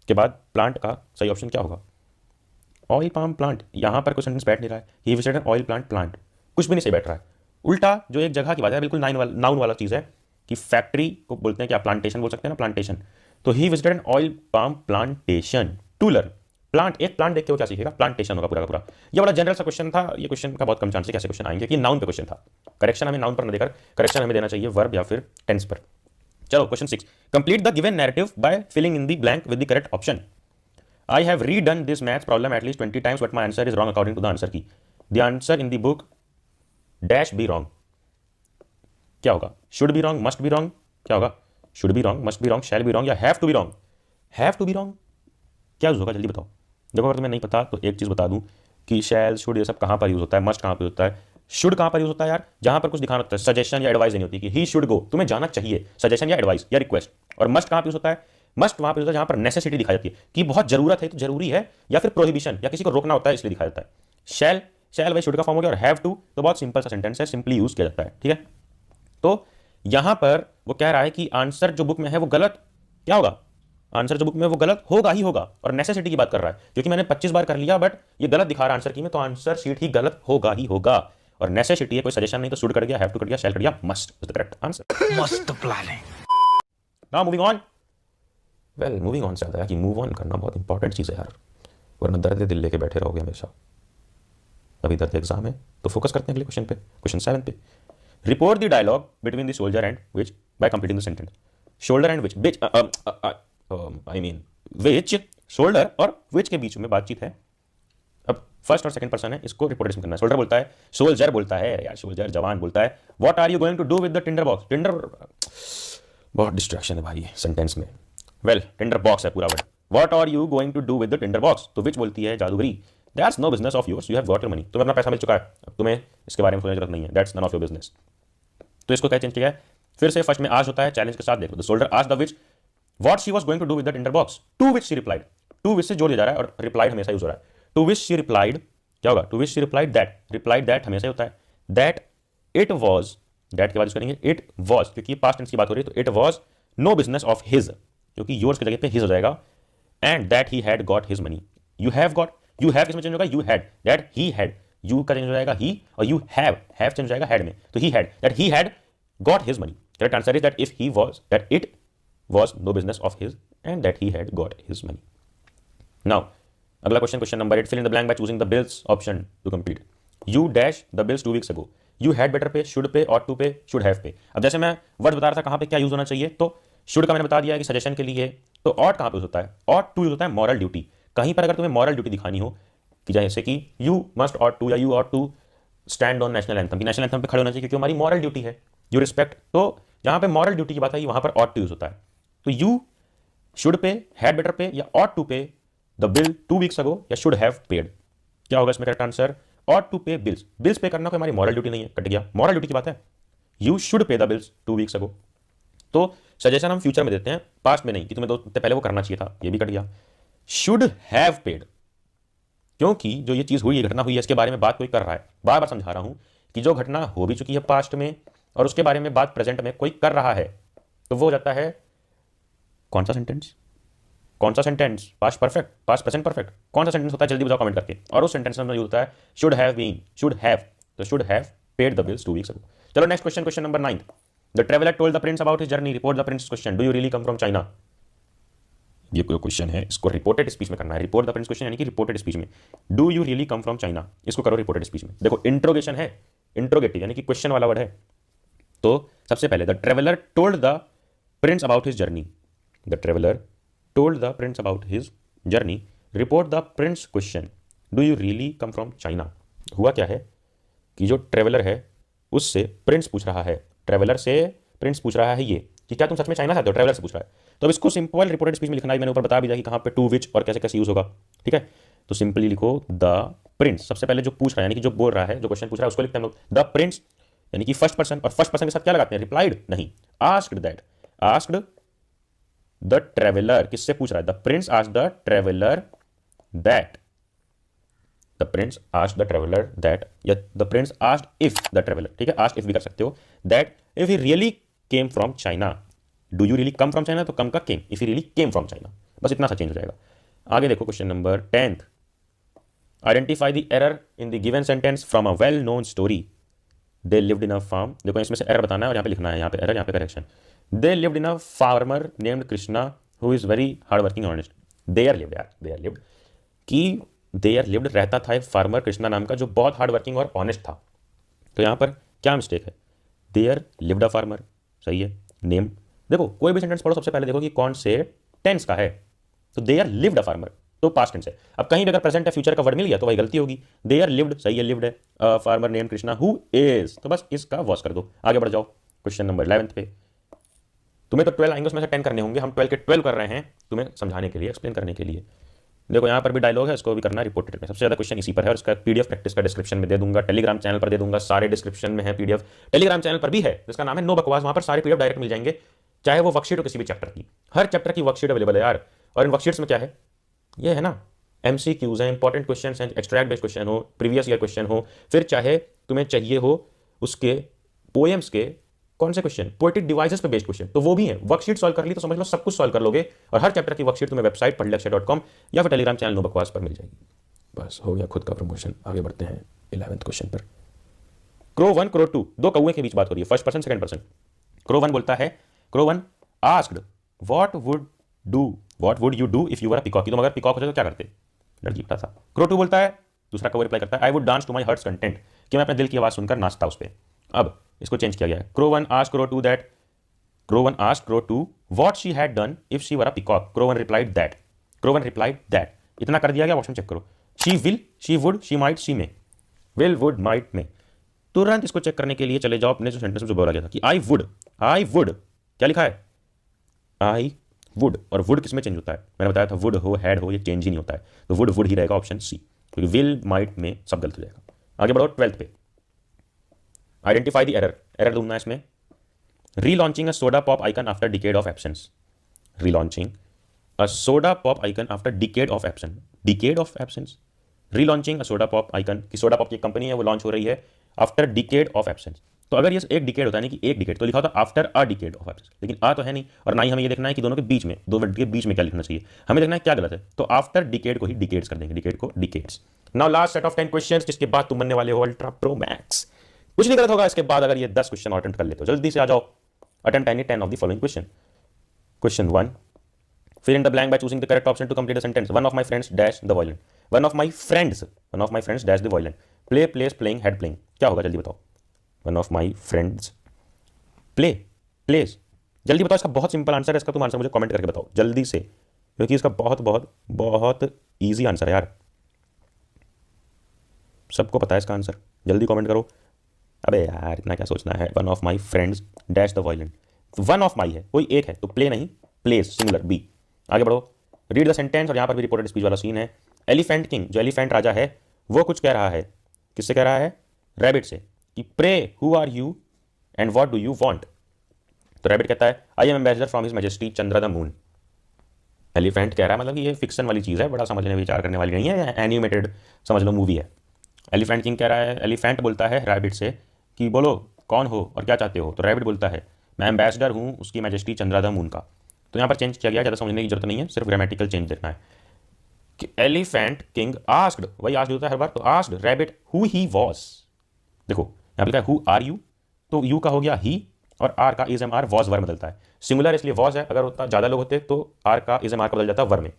के बाद प्लांट का सही ऑप्शन क्या होगा, ऑयल पाम प्लांट। यहां पर कोई सेंटेंस बैठ नहीं रहा है, ही visited an oil plant, plant कुछ भी नहीं सही बैठ रहा है। उल्टा जो एक जगह की बात है बिल्कुल नाउन वाला चीज है, कि फैक्ट्री को बोलते हैं क्या, प्लांटेशन बोल सकते हैं ना, प्लांटेशन। तो he visited an oil palm plantation to learn. Plant, एक प्लांट देख के वो क्या सीखेगा, प्लांटेशन होगा पूरा का पूरा। ये बड़ा जनरल सा क्वेश्चन था, ये क्वेश्चन का बहुत कम चांस है कैसे क्वेश्चन आएंगे, कि नाउन पे क्वेश्चन था। करेक्शन हमें नाउन पर न देकर करेक्शन हमें देना चाहिए वर्ब या फिर टेंस पर। चलो question 6, complete the given narrative by filling in the blank with the correct option. I have readen this maths problem at least 20 times but my answer is wrong according to the answer key. The answer in the book dash be wrong. क्या होगा, should be wrong, must be wrong, क्या होगा, should be wrong, must be wrong, shall be wrong, या have to be wrong. Have to be wrong क्या यूज होगा, जल्दी बताओ। देखो अगर तुम्हें नहीं पता तो एक चीज बता दूं कि शैल, शुड ये सब कहां पर यूज होता है, मस्ट कहां पर होता है, शुड कहां पर यूज होता है यार, जहां पर कुछ दिखाना होता है, सजेशन या एडवाइस नहीं होती कि ही शुड गो, तुम्हें जाना चाहिए, सजेशन या एडवाइस या रिक्वेस्ट। और मस्ट कहां पर यूज होता है, मस्ट वहां पर यूज होता है जहां पर नेसेसिटी दिखाई जाती है कि बहुत जरूरत है तो जरूरी है, या फिर प्रोहिबिशन या किसी को रोकना होता है इसलिए दिखाया जाता है। शैल भाई शुड का फॉर्म हो गया, और हैव टू तो बहुत सिंपल सा सेंटेंस है, सिंपली यूज किया जाता है, ठीक है। तो यहां पर वो कह रहा है कि आंसर जो बुक में है वो गलत क्या होगा, आंसर जो बुक में वो गलत होगा ही होगा, और नेसेसिटी की बात कर रहा है क्योंकि मैंने 25 बार कर लिया बट ये गलत दिखा रहा है आंसर की में, तो आंसर शीट ही गलत होगा ही होगा। और नेसेसिटी है, कोई सजेशन नहीं, तो शुड कट गया, हैव टू कट गया, शैल कट गया, must is the correct answer. मस्त planning. Now moving on. Well moving on से आता है कि मूव ऑन करना बहुत इंपॉर्टेंट चीज़ है यार, वरना दर्द दिल लेके बैठे रहोगे हमेशा। अभी दर्द एग्जाम है तो फोकस करते हैं अगले क्वेश्चन पे, क्वेश्चन 7 पे। Report the dialogue between the soldier and witch by completing the sentence. Shoulder and witch, bitch I mean witch, shoulder और विच के बीच में बातचीत है। अब फर्स्ट और सेकंड पर्सन है, इसको रिपोर्टेशन करना है। शोल्डर बोलता है, सोल्जर बोलता है, यार सोल्जर जवान बोलता है, what are you going to do with the tinder box. Tinder, बहुत डिस्ट्रैक्शन है भाई सेंटेंस में। वेल टिंडर बॉक्स है पूरा word, what are you going to do with the tinder box. तो विच बोलती है जादूगरी, that's no business of yours, you have got your money, तुम्हें अपना पैसा मिल चुका है, अब तुम्हें इसके बारे में सोचने की जरूरत नहीं है, that's none of your business. तो इसको क्या चेंज किया है, फिर से फर्स्ट में आज होता है चैलेंज के साथ, देखो the soldier asked the witch what she was going to do with the tinder box, to which she replied. To which से जोड़ दिया जा रहा है और रिप्लाइड हमेशा यूज हो रहा है। टू विच शी रिप्लाइड क्या होगा, to which she replied that, replied that हमेशा होता है, दैट इट वाज, दैट के बाद यूज करेंगे इट वाज, क्योंकि पास्ट टेंस की बात हो रही है, तो it was no business of his, क्योंकि योर्स की जगह पे हिज हो जाएगा, and that he had got his money. You have got, you have किसमें चेंज होगा, you had, that he had, you का चेंज हो जाएगा ही, और यू हैव चेंज हो जाएगा हैड में, तो he had, that he had got his money. Correct answer is that if he was, that it was no business of his and that he had got his money. Now अगला question, question number 8, fill in the blank by choosing the bills option to complete. You dash the bills 2 weeks ago, you had better pay, should pay, ought to pay, should have pay. अब जैसे मैं वर्ड बता रहा था कहाँ पे क्या यूज होना चाहिए, तो शुड का मैंने बता दिया कि सजेशन के लिए, तो ऑट कहाँ पे यूज होता है, ऑट टू यूज होता है मॉरल ड्यूटी। कहीं पर अगर तुम्हें मॉरल ड्यूटी दिखानी हो कि जैसे कि यू मस्ट ऑट टू या you ought to stand on national anthem, कि नेशनल एंथम पे खड़े होना चाहिए क्योंकि हमारी मॉरल ड्यूटी है, यू रिस्पेक्ट, तो जहाँ पे मॉरल ड्यूटी की बात आई वहाँ पर ऑट टू यूज होता है। तो you should pay, had better pay या ought to pay the bill 2 weeks ago या शुड हैव पेड। क्या होगा इसमें correct answer, ought to pay bills. Bills pay करना कोई हमारी मॉरल ड्यूटी नहीं है, कट गया, मॉरल ड्यूटी की बात है। यू शुड पे द बिल्स 2 वीक्स अगो, तो सजेशन हम फ्यूचर में देते हैं, पास्ट में नहीं कि तुम्हें 2 हफ्ते पहले वो करना चाहिए था, ये भी कट गया। शुड हैव पेड, क्योंकि जो ये चीज़ हुई, ये घटना हुई है, इसके बारे में बात कोई कर रहा है, बार बार समझा रहा हूं कि जो घटना हो भी चुकी है पास्ट में और उसके बारे में बात प्रेजेंट में कोई कर रहा है, तो वो हो जाता है कौन सा सेंटेंस, कौन सा sentence, past perfect, past present perfect, कौन सा सेंटेंस होता है जल्दी बताओ कमेंट करके। और उस सेंटेंस में यूज होता है should have been, should have, तो should have paid the bills 2 weeks ago. चलो next question, question number 9, the traveller told the prince about his journey, report the prince question, do you really come from China. ये कोई क्वेश्चन है, इसको रिपोर्टेड स्पीच में करना है, रिपोर्ट द प्रिंस क्वेश्चन यानी कि रिपोर्टेड स्पीच में, do you really come from China, इसको करो रिपोर्टेड स्पीच में। देखो इंट्रोगेशन है, इंट्रोगेटिव यानी कि क्वेश्चन वाला वर्ड है, तो सबसे पहले the traveller told the prince about his journey, the traveller told the prince about his journey, report the prince question, do you really come from China. हुआ क्या है कि जो ट्रेवलर है उससे प्रिंस पूछ रहा है, ट्रेवलर से प्रिंस पूछ रहा है ये कि क्या तुम सच में चाइना से आते हो, ट्रेवलर से पूछ रहा है। तो अब इसको सिंपल रिपोर्टेड स्पीच में लिखना है, मैंने ऊपर बता भी दिया कि कहाँ पे टू विच और कैसे कैसे यूज होगा, ठीक है। तो सिंपली लिखो द प्रिंस, सबसे पहले जो पूछ रहा है यानी कि जो बोल रहा है, जो क्वेश्चन पूछ रहा है उसको लिखते हैं हम लोग द प्रिंस, यानी कि फर्स्ट पर्सन, और फर्स्ट पर्सन के साथ क्या लगाते हैं, रिप्लाइड नहीं, asked that, asked the traveller, किससे पूछ रहा है, the prince asked the traveller that, the prince asked the traveller that, या the prince asked if the traveller, ठीक है, आस्क्ड इफ भी कर सकते हो, that if he really came from China, do you really come from China, तो कम का came, if he really came from China, बस इतना सा चेंज हो जाएगा। आगे देखो question number 10, identify the error in the given sentence from a well known story, they lived in a farm, देखो इसमें से एरर बताना है और यहाँ पे लिखना है, यहाँ पे एरर, यहाँ पे correction, they lived in a farmer named Krishna who is very hard working honest, there lived, यार देयर लिव्ड, कि देयर लिव्ड रहता था एक फार्मर कृष्णा नाम का जो बहुत हार्ड वर्किंग और ऑनेस्ट था। तो यहाँ पर क्या मिस्टेक है, देयर लिव्ड अ फार्मर, सही है, नेम, देखो कोई भी सेंटेंस पढ़ो सबसे पहले देखो कि कौन से टेंस का है, तो देयर लिव्ड अ फार्मर तो पास्ट टेंस है। अब कहीं भी अगर प्रेजेंट या फ्यूचर का वर्ड मिल गया तो वही गलती होगी, देयर लिव्ड सही है, लिव्ड है, farmer name Krishna who is, तो बस इसका वॉश कर दो। आगे बढ़ जाओ क्वेश्चन नंबर 11 पे, तुम्हें तो 12 आएंगे उसमें से 10 करने होंगे, हम 12 के 12 कर रहे हैं तुम्हें समझाने के लिए, एक्सप्लेन करने के लिए। देखो यहाँ पर भी डायलॉग है, इसको भी करना है रिपोर्टेड में, सबसे ज़्यादा क्वेश्चन इसी पर है और इसका पीडीएफ प्रैक्टिस का डिस्क्रिप्शन में दे दूंगा, टेलीग्राम चैनल पर दे दूंगा, सारे डिस्क्रिप्शन में है पीडीएफ, टेलीग्राम चैनल पर भी है जिसका नाम है नो बकवास, वहाँ पर सारे पीडीएफ डायरेक्ट मिल जाएंगे, चाहे वो वर्कशीट हो किसी भी चैप्टर की, हर चैप्टर की वर्कशीट अवेलेबल है यार। और इन वर्कशीट्स में क्या है, ये है ना MCQs हैं, इंपॉर्टेंट क्वेश्चन हैं, एक्सट्रैक्ट बेस्ड क्वेश्चन हो, प्रीवियस ईयर क्वेश्चन हो, फिर चाहे तुम्हें चाहिए हो उसके पोएम्स के कौन से क्वेश्चन, पोएटिक डिवाइसेस पे बेस्ड क्वेश्चन, तो वो भी है। वर्कशीट सॉल्व कर ली तो समझ लो सब कुछ सॉल्व कर लोगे, और हर चैप्टर की वर्कशीट तुम्हें वेबसाइट पढ़लेक्चर.com या फिर टेलीग्राम चैनल नो बकवास पर मिल जाएगी। बस हो गया खुद का प्रमोशन। आगे बढ़ते हैं 11वें क्वेश्चन पर। क्रो 1 क्रो 2, दो कौए के बीच बात हो रही है, first person second person. Crow 1 बोलता है, crow 1 asked what would you do if you were a peacock, तुम अगर पीकॉक होते तो क्या करते, लड़की पता था। क्रो 2 बोलता है, दूसरा कौवा रिप्लाई करता है, I would dance to my heart's content, कि मैं अपने दिल की आवाज सुनकर नाचता उस पर। अब इसको चेंज किया गया है, crow 1 asked crow 2 that, crow 1 asked crow 2 what she had done if she were a peacock, crow 1 replied that, crow 1 replied that, इतना कर दिया गया, ऑप्शन चेक करो, she will, she would, she might, she may, will, would, might, may. तुरंत इसको चेक करने के लिए चले जाओ अपने जो सेंटेंस में जो बोला गया था कि आई वुड क्या लिखा है, आई वुड, और वुड किस में चेंज होता है, मैंने बताया था वुड हो हैड हो ये चेंज ही नहीं होता है, तो वुड ही रहेगा ऑप्शन सी, क्योंकि विल माइट में सब गलत हो जाएगा। आगे बढ़ो 12th पे, आइडेंटिफाई द एरर ढूंढना है इसमें। Relaunching a soda pop icon after decade of absence, relaunching a soda pop icon after decade of absence, relaunching a soda pop icon, की सोडा पॉप की कंपनी है वो लॉन्च हो रही है आफ्टर डिकेड ऑफ एब्सेंस। तो अगर ये एक डिकेड होता है कि एक डिकेड, तो लिखा होता after a decade of absence, लेकिन आ तो है नहीं, और ना ही हमें ये देखना है कि दोनों के बीच में, दो वर्ड के बीच में क्या लिखना चाहिए, हमें देखना है क्या गलत है, तो आफ्टर डिकेड को ही डिकेड्स कर देंगे, डिकेड को decades. Now last set of 10 questions, जिसके बाद तुम बनने वाले हो अल्ट्रा प्रो मैक्स। कुछ नहीं गलत होगा इसके बाद अगर ये 10 क्वेश्चन अटेम्प्ट कर लेते हो, जल्दी से आ जाओ, attempt any 10 of the following question. Question 1, fill in the blank by choosing the correct option to complete the sentence, one of my friends dash the violin, one of my friends dash the violent, play place playing had playing, क्या होगा जल्दी बताओ। One of my friends play place, जल्दी बताओ। इसका बहुत सिंपल आंसर है, इसका तुम आंसर मुझे कमेंट करके बताओ जल्दी से, क्योंकि इसका बहुत बहुत बहुत ईजी आंसर है यार, सबको पता है इसका आंसर, जल्दी कमेंट करो। अबे यार इतना क्या सोचना है। One of my friends dash the violent, one of my है, कोई एक है तो प्ले नहीं, प्लेस सिंगुलर बी। आगे बढ़ो, रीड द सेंटेंस, और यहाँ पर भी रिपोर्टेड स्पीच वाला सीन है। एलिफेंट किंग, जो एलिफेंट राजा है वो कुछ कह रहा है, किससे कह रहा है, रैबिट से, कि pray who are you and what do you want. तो रैबिट कहता है I am ambassador from his majesty Chandra the moon. Elephant कह रहा है, मतलब ये फिक्शन वाली चीज़ है, बड़ा समझने विचार करने वाली नहीं है, एनिमेटेड समझ लो मूवी है। एलिफेंट किंग कह रहा है, एलिफेंट बोलता है रैबिट से कि बोलो कौन हो और क्या चाहते हो। तो रैबिट बोलता है मैं एम्बेसडर हूँ उसकी मैजेस्टी चंद्रा द मून का। तो यहाँ पर चेंज किया गया, ज़्यादा समझने की जरूरत नहीं है, सिर्फ ग्रामेटिकल चेंज देखना है कि एलिफेंट किंग आस्क्ड, वही आस्क्ड होता है हर बार, तो asked rabbit who he was. देखो यहाँ पर लिखा है हु आर यू, तो यू का हो गया ही और आर का is am are was were में बदलता है, सिंगुलर इसलिए वॉज है, अगर होता ज़्यादा लोग होते तो आर का इज एम आर का बदल जाता वर में।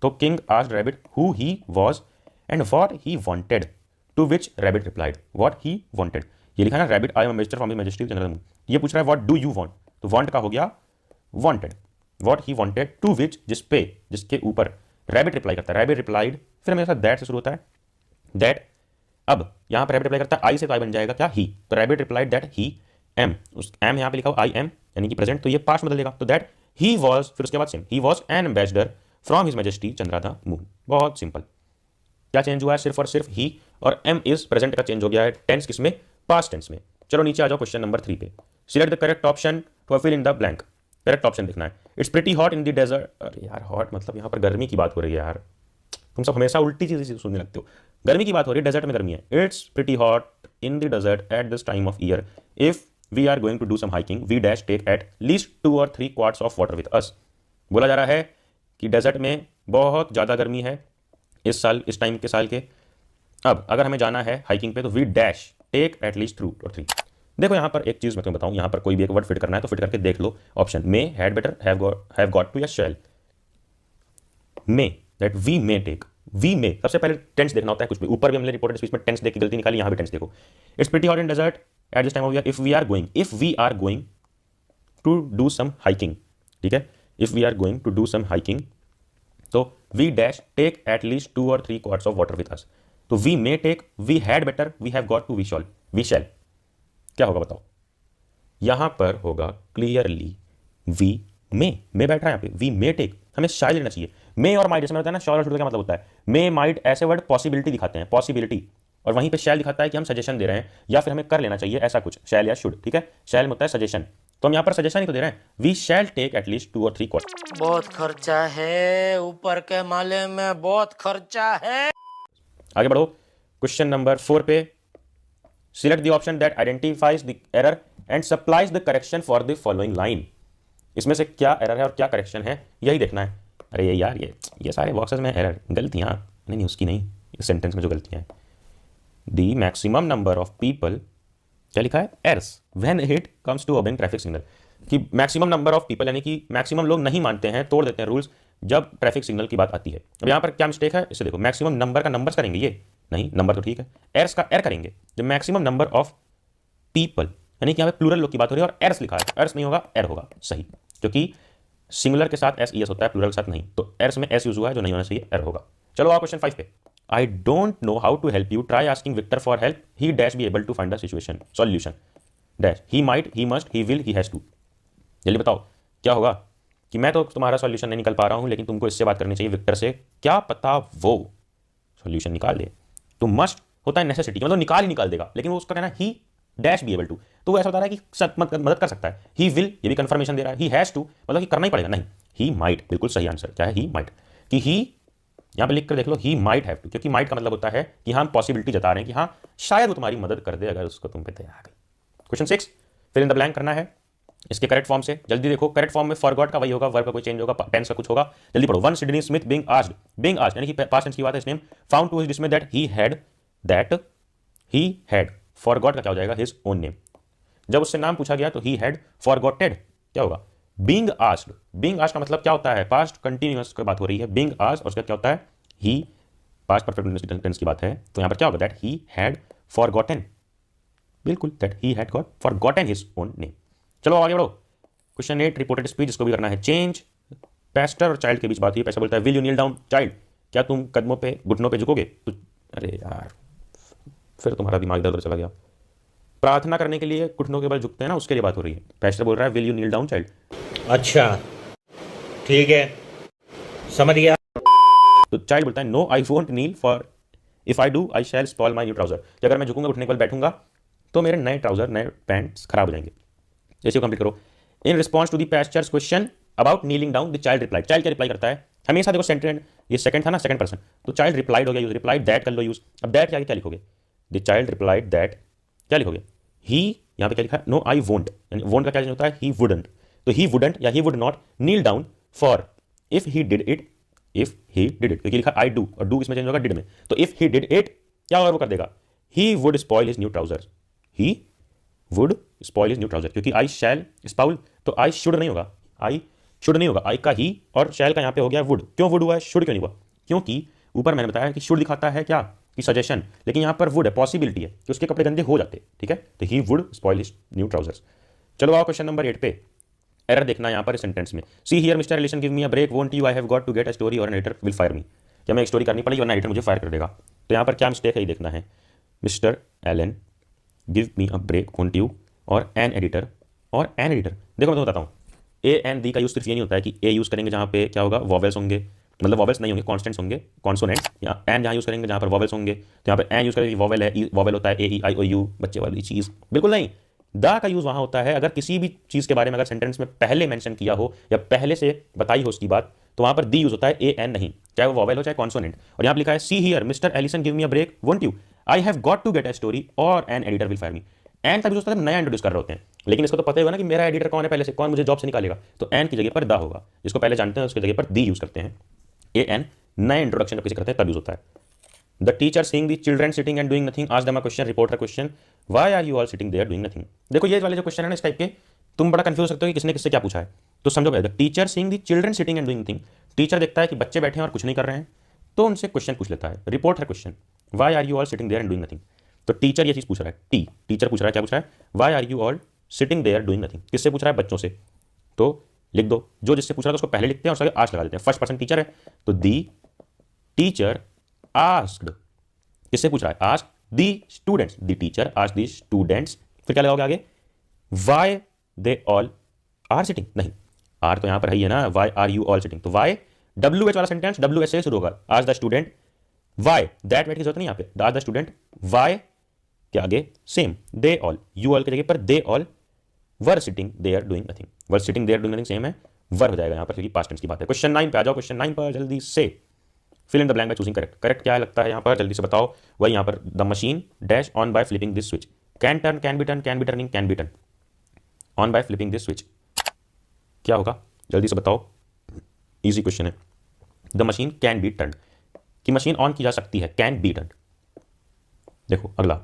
तो king asked rabbit who he was and what he wanted, to which rabbit replied what he wanted. ये लिखा है ना, rabbit I am ambassador from his majesty Chandra the moon, ये पूछ रहा है व्हाट डू यू वांट, तो वांट का हो गया wanted, what he wanted, to which जिस पे जिसके ऊपर रैबिट रिप्लाई करता है, रैबिट रिप्लाइड, फिर हमेशा दैट से शुरू होता है, दैट। अब यहाँ पर रैबिट रिप्लाई करता है आई से, तो आई बन जाएगा क्या ही, तो rabbit replied that he am, उस एम यहाँ पे लिखा हुआ आई एम यानी कि प्रेजेंट, तो ये पास्ट में बदलेगा, तो दैट ही वॉज, फिर उसके बाद same he was an ambassador from his majesty Chandra the moon. बहुत सिंपल, क्या चेंज हुआ है, सिर्फ और सिर्फ ही और एम इज प्रेजेंट का चेंज हो गया है, टेंस किसमें, पास्ट टेंस में। चलो नीचे आ जाओ क्वेश्चन नंबर 3 पे, select the correct option to fill in the blank, correct option लिखना है। It's pretty hot in the desert, अरे यार हॉट मतलब यहाँ पर गर्मी की बात हो रही है यार, तुम सब हमेशा उल्टी चीज़ें सुनने लगते हो, गर्मी की बात हो रही है, डेजर्ट में गर्मी है। It's pretty hot in the desert at this time of year, if we are going to do some hiking we dash take at least 2 or 3 quarts of water with us. बोला जा रहा है कि डेजर्ट में बहुत ज़्यादा गर्मी है इस साल, इस टाइम के साल के। अब अगर हमें जाना है हाइकिंग पे तो we dash take at least 2 or 3। देखो यहाँ पर एक चीज़ मैं तुम्हें बताऊँ, यहाँ पर कोई भी एक वर्ड फिट करना है तो फिट करके देख लो। Option may, had better, have got to या shall. May, that we may take, we may, सबसे पहले टेंस देखना होता है कुछ भी, ऊपर भी हमने रिपोर्टेड स्पीच में टेंस देख के गलती निकाली, यहाँ भी टेंस देखो। It's pretty hot in desert at this time of year if we are going to do some hiking, ठीक है, if we are going to do some hiking, तो we dash take at least 2 or 3 quarts of water with us. तो we may take, we had better, we have got to, we shall, क्या होगा बताओ। यहां पर होगा क्लियरली वी मे बैठ रहा है यहाँ पे, वी मे टेक, हमें शायद लेना चाहिए। मे और माइट, जैसे होता है ना, शॉल और शुड का क्या मतलब होता है, मे माइट ऐसे वर्ड पॉसिबिलिटी दिखाते हैं, पॉसिबिलिटी, और वहीं पे शैल दिखाता है कि हम सजेशन दे रहे हैं या फिर हमें कर लेना चाहिए ऐसा कुछ, शैल या शुड, ठीक है। शैल में होता है सजेशन, तो हम यहाँ पर सजेशन ही तो दे रहे हैं, we shall take at least 2 or 3 quarts। बहुत खर्चा है, ऊपर के माले में बहुत खर्चा है। आगे बढ़ो क्वेश्चन नंबर 4 पे, select the option that identifies the error and supplies the correction for the following line. इसमें से क्या एरर है और क्या करेक्शन है यही देखना है। अरे ये यार ये सारे बॉक्सेस में एरर, गलतियाँ नहीं उसकी नहीं, इस सेंटेंस में जो गलतियाँ हैं। The maximum number of people, क्या लिखा है, errs when it comes to obeying traffic signal, कि मैक्सिमम नंबर ऑफ पीपल यानी कि मैक्सिमम लोग नहीं मानते हैं, तोड़ देते हैं रूल्स जब ट्रैफिक सिग्नल की बात आती है। अब यहाँ पर क्या मिस्टेक है, इसे देखो, मैक्सिमम नंबर का नंबर्स करेंगे, ये नहीं, नंबर तो ठीक है, एर्स का एर करेंगे। जब मैक्सिमम नंबर ऑफ पीपल यानी कि यहाँ पे प्लूरल लोग की बात हो रही है और एर्स लिखा है, एर्स नहीं होगा, एर होगा, सही, क्योंकि सिंगुलर के साथ एस ईएस होता है, प्लूरल के साथ नहीं, तो एर्स में एस यूज हुआ है, जो नहीं होना चाहिए, एर होगा। चलो आओ क्वेश्चन 5 पे, I don't know how to help you, try asking Victor for help, he dash be able to find the situation solution, dash he might, he must, he will, he has to. जल्दी बताओ क्या होगा, कि मैं तो तुम्हारा सॉल्यूशन नहीं निकाल पा रहा हूं, लेकिन तुमको इससे बात करनी चाहिए विक्टर से, क्या पता वो सॉल्यूशन निकाल दे। तो मस्ट होता है नेसेसिटी, मतलब निकाल देगा, लेकिन वो उसका कहना he dash be able to, तो वो ऐसा बता रहा है कि मदद कर सकता है। ही विल, ये भी कंफर्मेशन दे रहा है, ही हैज टू मतलब कि करना ही पड़ेगा, नहीं, ही माइट, बिल्कुल सही आंसर क्या है, ही माइट, कि ही यहाँ पे लिख कर देख लो, ही माइट हैव टू, क्योंकि माइट का मतलब होता है कि हम पॉसिबिलिटी जता रहे हैं कि हाँ शायद वो तुम्हारी मदद कर दे अगर उसको तुम पे दया आ गई। क्वेश्चन 6, फिर इन द ब्लैंक करना है इसके करेक्ट फॉर्म से, जल्दी देखो। करेक्ट फॉर्म में फॉरगॉट का वही होगा, वर्ब का कोई चेंज होगा, टेंस का कुछ होगा, जल्दी पढ़ो। One Sydney Smith being asked यानी कि पास्ट टेंस की बात है, इसने found to his dismay that he had forgot का क्या हो जाएगा, हिज ओन नेम। जब उससे नाम पूछा गया तो ही हैड फॉरगॉटेड, क्या होगा, बीइंग आस्क्ड का मतलब क्या होता है, पास्ट कंटिन्यूअस की बात हो रही है, बीइंग आस्क्ड और उसका क्या होता है, ही पास्ट परफेक्ट टेंस की बात है तो यहां पर क्या होगा, दैट ही हैड फॉरगॉटन, बिल्कुल, that he had got forgotten his own name. चलो आगे बढ़ो। क्वेश्चन 8 रिपोर्टेड स्पीच, इसको भी करना है चेंज। पेस्टर और चाइल्ड के बीच बात हुई, पेस्टर बोलता है will you kneel down child, क्या तुम कदमों पे घुटनों पे झुकोगे? तो अरे यार फिर तुम्हारा दिमाग इधर उधर चला गया। प्रार्थना करने के लिए घुटनों के बल झुकते हैं ना, उसके लिए बात हो रही है। पेस्टर बोल रहा है will you kneel down child. अच्छा ठीक है, समझ गया। तो चाइल्ड बोलता है no I won't kneel, for if I do I shall spoil my new trouser, कि अगर मैं झुकूंगा घुटने के बल बैठूंगा तो मेरे नए ट्राउजर नए पैंट्स खराब हो जाएंगे। जैसे कंप्लीट करो। In response to the pastor's question about kneeling down the child replied, child क्या रिप्लाई करता है? हमेशा देखो सेंटेंस, ये सेकंड था ना, सेकंड पर्सन, तो चाइल्ड रिप्लाइड हो गया यूज, रिप्लाइड दैट कर लो यूज। अब दैट क्या लिखोगे? द चाइल्ड रिप्लाइड दैट, क्या लिखोगे? ही, यहाँ पे क्या लिखा है? नो आई वोंट, यानी वोंट का क्या चेंज होता है? ही वुडंट, तो ही वुडंट या he would not kneel down for if he did it, if he did it, क्योंकि लिखा आई डू और डू किसमें चेंज होगा? डिड में, तो इफ ही डिड इट क्या होगा वो कर देगा? He would spoil his new trousers, he would spoil his new trouser, क्योंकि आई शैल स्पॉइल, तो आई शुड नहीं होगा, आई शुड नहीं होगा, आई का ही और शैल का यहाँ पे हो गया वुड। क्यों वुड हुआ है, शुड क्यों नहीं हुआ? क्योंकि ऊपर मैंने बताया कि शुड दिखाता है क्या कि सजेशन, लेकिन यहाँ पर वुड है, पॉसिबिलिटी है कि उसके कपड़े गंदे हो जाते, ठीक है, तो he would spoil his new trousers. चलो आओ क्वेश्चन नंबर 8 पे, एरर देखना यहाँ पर इस सेंटेंस में। See here mister Allison give me a break, won't you I have got to get a story और an editor will fire me, क्या मैं एक स्टोरी करनी पड़ेगी वरना एडिटर मुझे फायर कर देगा। तो यहाँ पर क्या मिस्टेक है ये देखना है। Mister Allen give me a break, won't you or an editor, or an editor देखो मैं तुम्हें बताता हूँ, ए एन दी का यूज सिर्फ ये नहीं होता है कि ए यूज करेंगे जहाँ पे क्या होगा, वॉवेल्स होंगे, मतलब वॉवेल्स नहीं होंगे, कॉन्स्टेंट्स होंगे, कॉन्सोनेंट्स, या एन जहाँ यूज करेंगे जहाँ पर वॉवेल्स होंगे, तो यहाँ पर एन यूज करेंगे वॉवेल है, वॉवेल होता है ए ई आई ओ यू, बच्चे वाली चीज़, बिल्कुल नहीं। दा का यूज वहाँ होता है अगर किसी भी चीज़ के बारे में अगर सेंटेंस में पहले मेंशन किया हो या पहले से बताई हो उसकी बात, तो वहाँ पर दी यूज होता है ए एन नहीं, चाहे वो वॉवेल हो चाहे कॉन्सोनेंट। और यहाँ पर लिखा है see here mister Allison give me a break, won't you I have got to get a story और an editor will fire me. An का यूज होता है नया इंट्रोड्यूस कर रहे होते हैं, लेकिन इसको तो पता ही होगा ना कि मेरा एडिटर कौन है पहले से, कौन मुझे जॉब से निकालेगा, तो एन की जगह पर दा होगा, जिसको पहले जानते हैं उसकी जगह पर दी यूज करते हैं। ए एन नए इंट्रोडक्शन जब किसी करते हैं तब यूज होता है। The teacher seeing the children sitting and doing nothing asked them a question, reporter question why are you all sitting there doing nothing. देखो ये वाले जो क्वेश्चन है ना इस टाइप के, तुम बड़ा कंफ्यूज हो सकते हो कि किसने किससे क्या पूछा है, तो समझो the teacher seeing the children sitting and doing nothing, teacher देखता है कि बच्चे बैठे हैं और कुछ नहीं कर रहे हैं, तो उनसे क्वेश्चन पूछ लेता है। Reporter question why are you all sitting there and doing nothing, तो टीचर ये चीज पूछ रहा है, टीचर पूछ रहा है, क्या पूछ रहा है? Why are you all sitting there doing nothing, किससे पूछ रहा है? बच्चों से, तो लिख दो जो जिससे पूछ रहा है उसको पहले लिखते हैं और उसके आगे आस्क लगा देते हैं। फर्स्ट पर्सन टीचर है तो दी टीचर आस्क्ड, किससे पूछ रहा है? Ask the students, the teacher ask the students, फिर क्या लगाओगे आगे? Why they all are sitting, नहीं आर तो यहां पर है ही है ना, why are you all sitting, तो व्हाई डब्ल्यू एच वाला सेंटेंस डब्ल्यू एच से शुरू होगा, ask the student, why that wait की जरूरत नहीं यहाँ पे, आज द स्टूडेंट, व्हाई के आगे same they all, you all की जगह पर they all were sitting there doing nothing, were sitting there doing nothing same है, वर हो जाएगा यहाँ पर क्योंकि पास्ट टेंस की बात है। क्वेश्चन 9 पे आ जाओ, क्वेश्चन 9 पर जल्दी से fill in the blank by choosing correct. Correct क्या लगता है यहाँ पर, जल्दी से बताओ। वही यहाँ पर the machine dash on by flipping this switch, can turn, can be turn, can be turning, can be turn, on by flipping this switch, क्या होगा जल्दी से बताओ, इजी क्वेश्चन है। The machine can be turn, कि मशीन ऑन की जा सकती है, कैन बी टर्न। देखो अगला,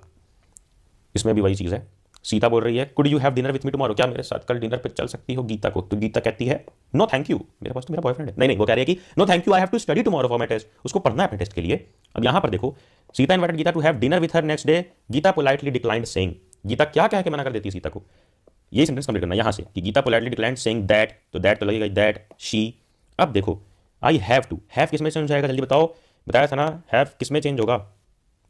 इसमें भी वही चीज है, सीता बोल रही है could you have dinner with me tomorrow, क्या मेरे साथ कल डिनर पे चल सकती हो गीता को, तो गीता कहती है नो थैंक यू, मेरे पास तो मेरा बॉयफ्रेंड है, नहीं वो कह रही है कि no thank you I have to study tomorrow for my test, उसको पढ़ना है अपने टेस्ट के लिए। अब यहां पर देखो Sita invited Gita to have dinner with her next day, Gita politely declined saying, Gita क्या कह के मना कर देती है सीता को, ये सेंटेंस कंप्लीट करना यहां से कि Gita politely declined saying that, तो दैट तो लगेगा दैट शी। अब देखो आई हैव टू, हैव किसमें चेंज हो जाएगा जल्दी बताओ, बताया था ना हैव किसमें चेंज होगा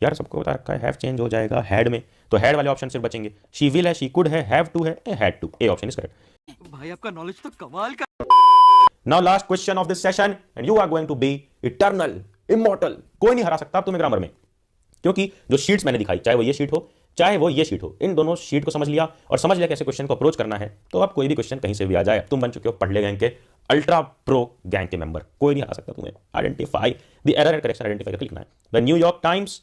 यार, सबको बता रखा है हैव चेंज हो जाएगा हैड में, तो हैड वाले ऑप्शन सिर्फ बचेंगे, शी विल है, शी कुड है, हैव टू है, had to, A option is correct. भाई आपका नॉलेज तो कमाल का। Now last question of this session and you are going to be eternal immortal, कोई नहीं हरा सकता तुम्हें ग्रामर में, क्योंकि जो शीट्स मैंने दिखाई, चाहे वो ये शीट हो चाहे वो ये शीट हो, इन दोनों शीट को समझ लिया और समझ लिया कैसे क्वेश्चन को अप्रोच करना है, तो अब कोई भी क्वेश्चन कहीं से भी आ जाए, तुम बन चुके हो पढ़ ले गैंग के अल्ट्रा प्रो गैंग के मेंबर, कोई नहीं हरा सकता तुम्हें। Identify the error and correction, identify करके लिखना है। The New York Times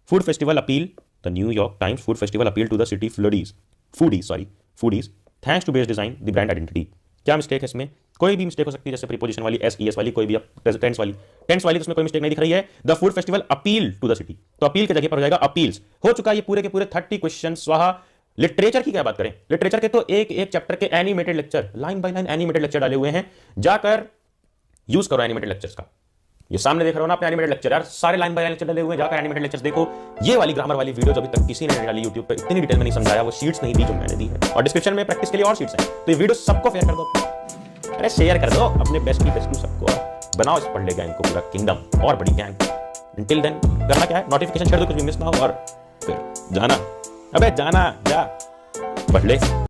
food festival appeal, the New York Times food festival appeal to the city foodies thanks to base design the brand identity, क्या मिस्टेक है इसमें? कोई भी मिस्टेक हो सकती है, जैसे प्रीपोजिशन वाली, एस ई एस वाली, कोई भी टेंस वाली तो उसमें कोई मिस्टेक नहीं दिख रही है। The food festival appeal to the city, तो अपील की जगह पर हो जाएगा अपील्स। हो चुका ये पूरे के पूरे 30 क्वेश्चन स्वाहा। लिटरेचर की क्या बात करें, लिटरेचर के तो एक एक चैप्टर के animated lecture, line by line animated lecture डाले हुए हैं, जाकर यूज करो एनिमेटेड लेक्चर्स का, ये सामने देख रहे हो ना अपने एनिमेटेड लेक्चर, यार सारे लाइन बाय लाइन लेक्चर डले हुए हैं, जाकर एनिमेटेड लेक्चर्स देखो। ये वाली ग्रामर वाली वीडियो जो अभी तक किसी ने नहीं डाली यूट्यूब पे, इतनी डिटेल में नहीं समझाया, वो शीट्स नहीं दी जो मैंने दी है, और डिस्क्रिप्शन में प्रैक्टिस के लिए और शीट्स हैं। तो ये वीडियो सबको शेयर कर दो, अरे शेयर कर दो अपने बेस्ट की बेस्ट सबको, बनाओ इस पढ़ ले गैंग को पूरा किंगडम और बड़ी गैंग। Until then करना क्या है, नोटिफिकेशन शेयर दो, कुछ भी मिस ना हो, और फिर जाना, अबे जाना, जा पढ़ ले।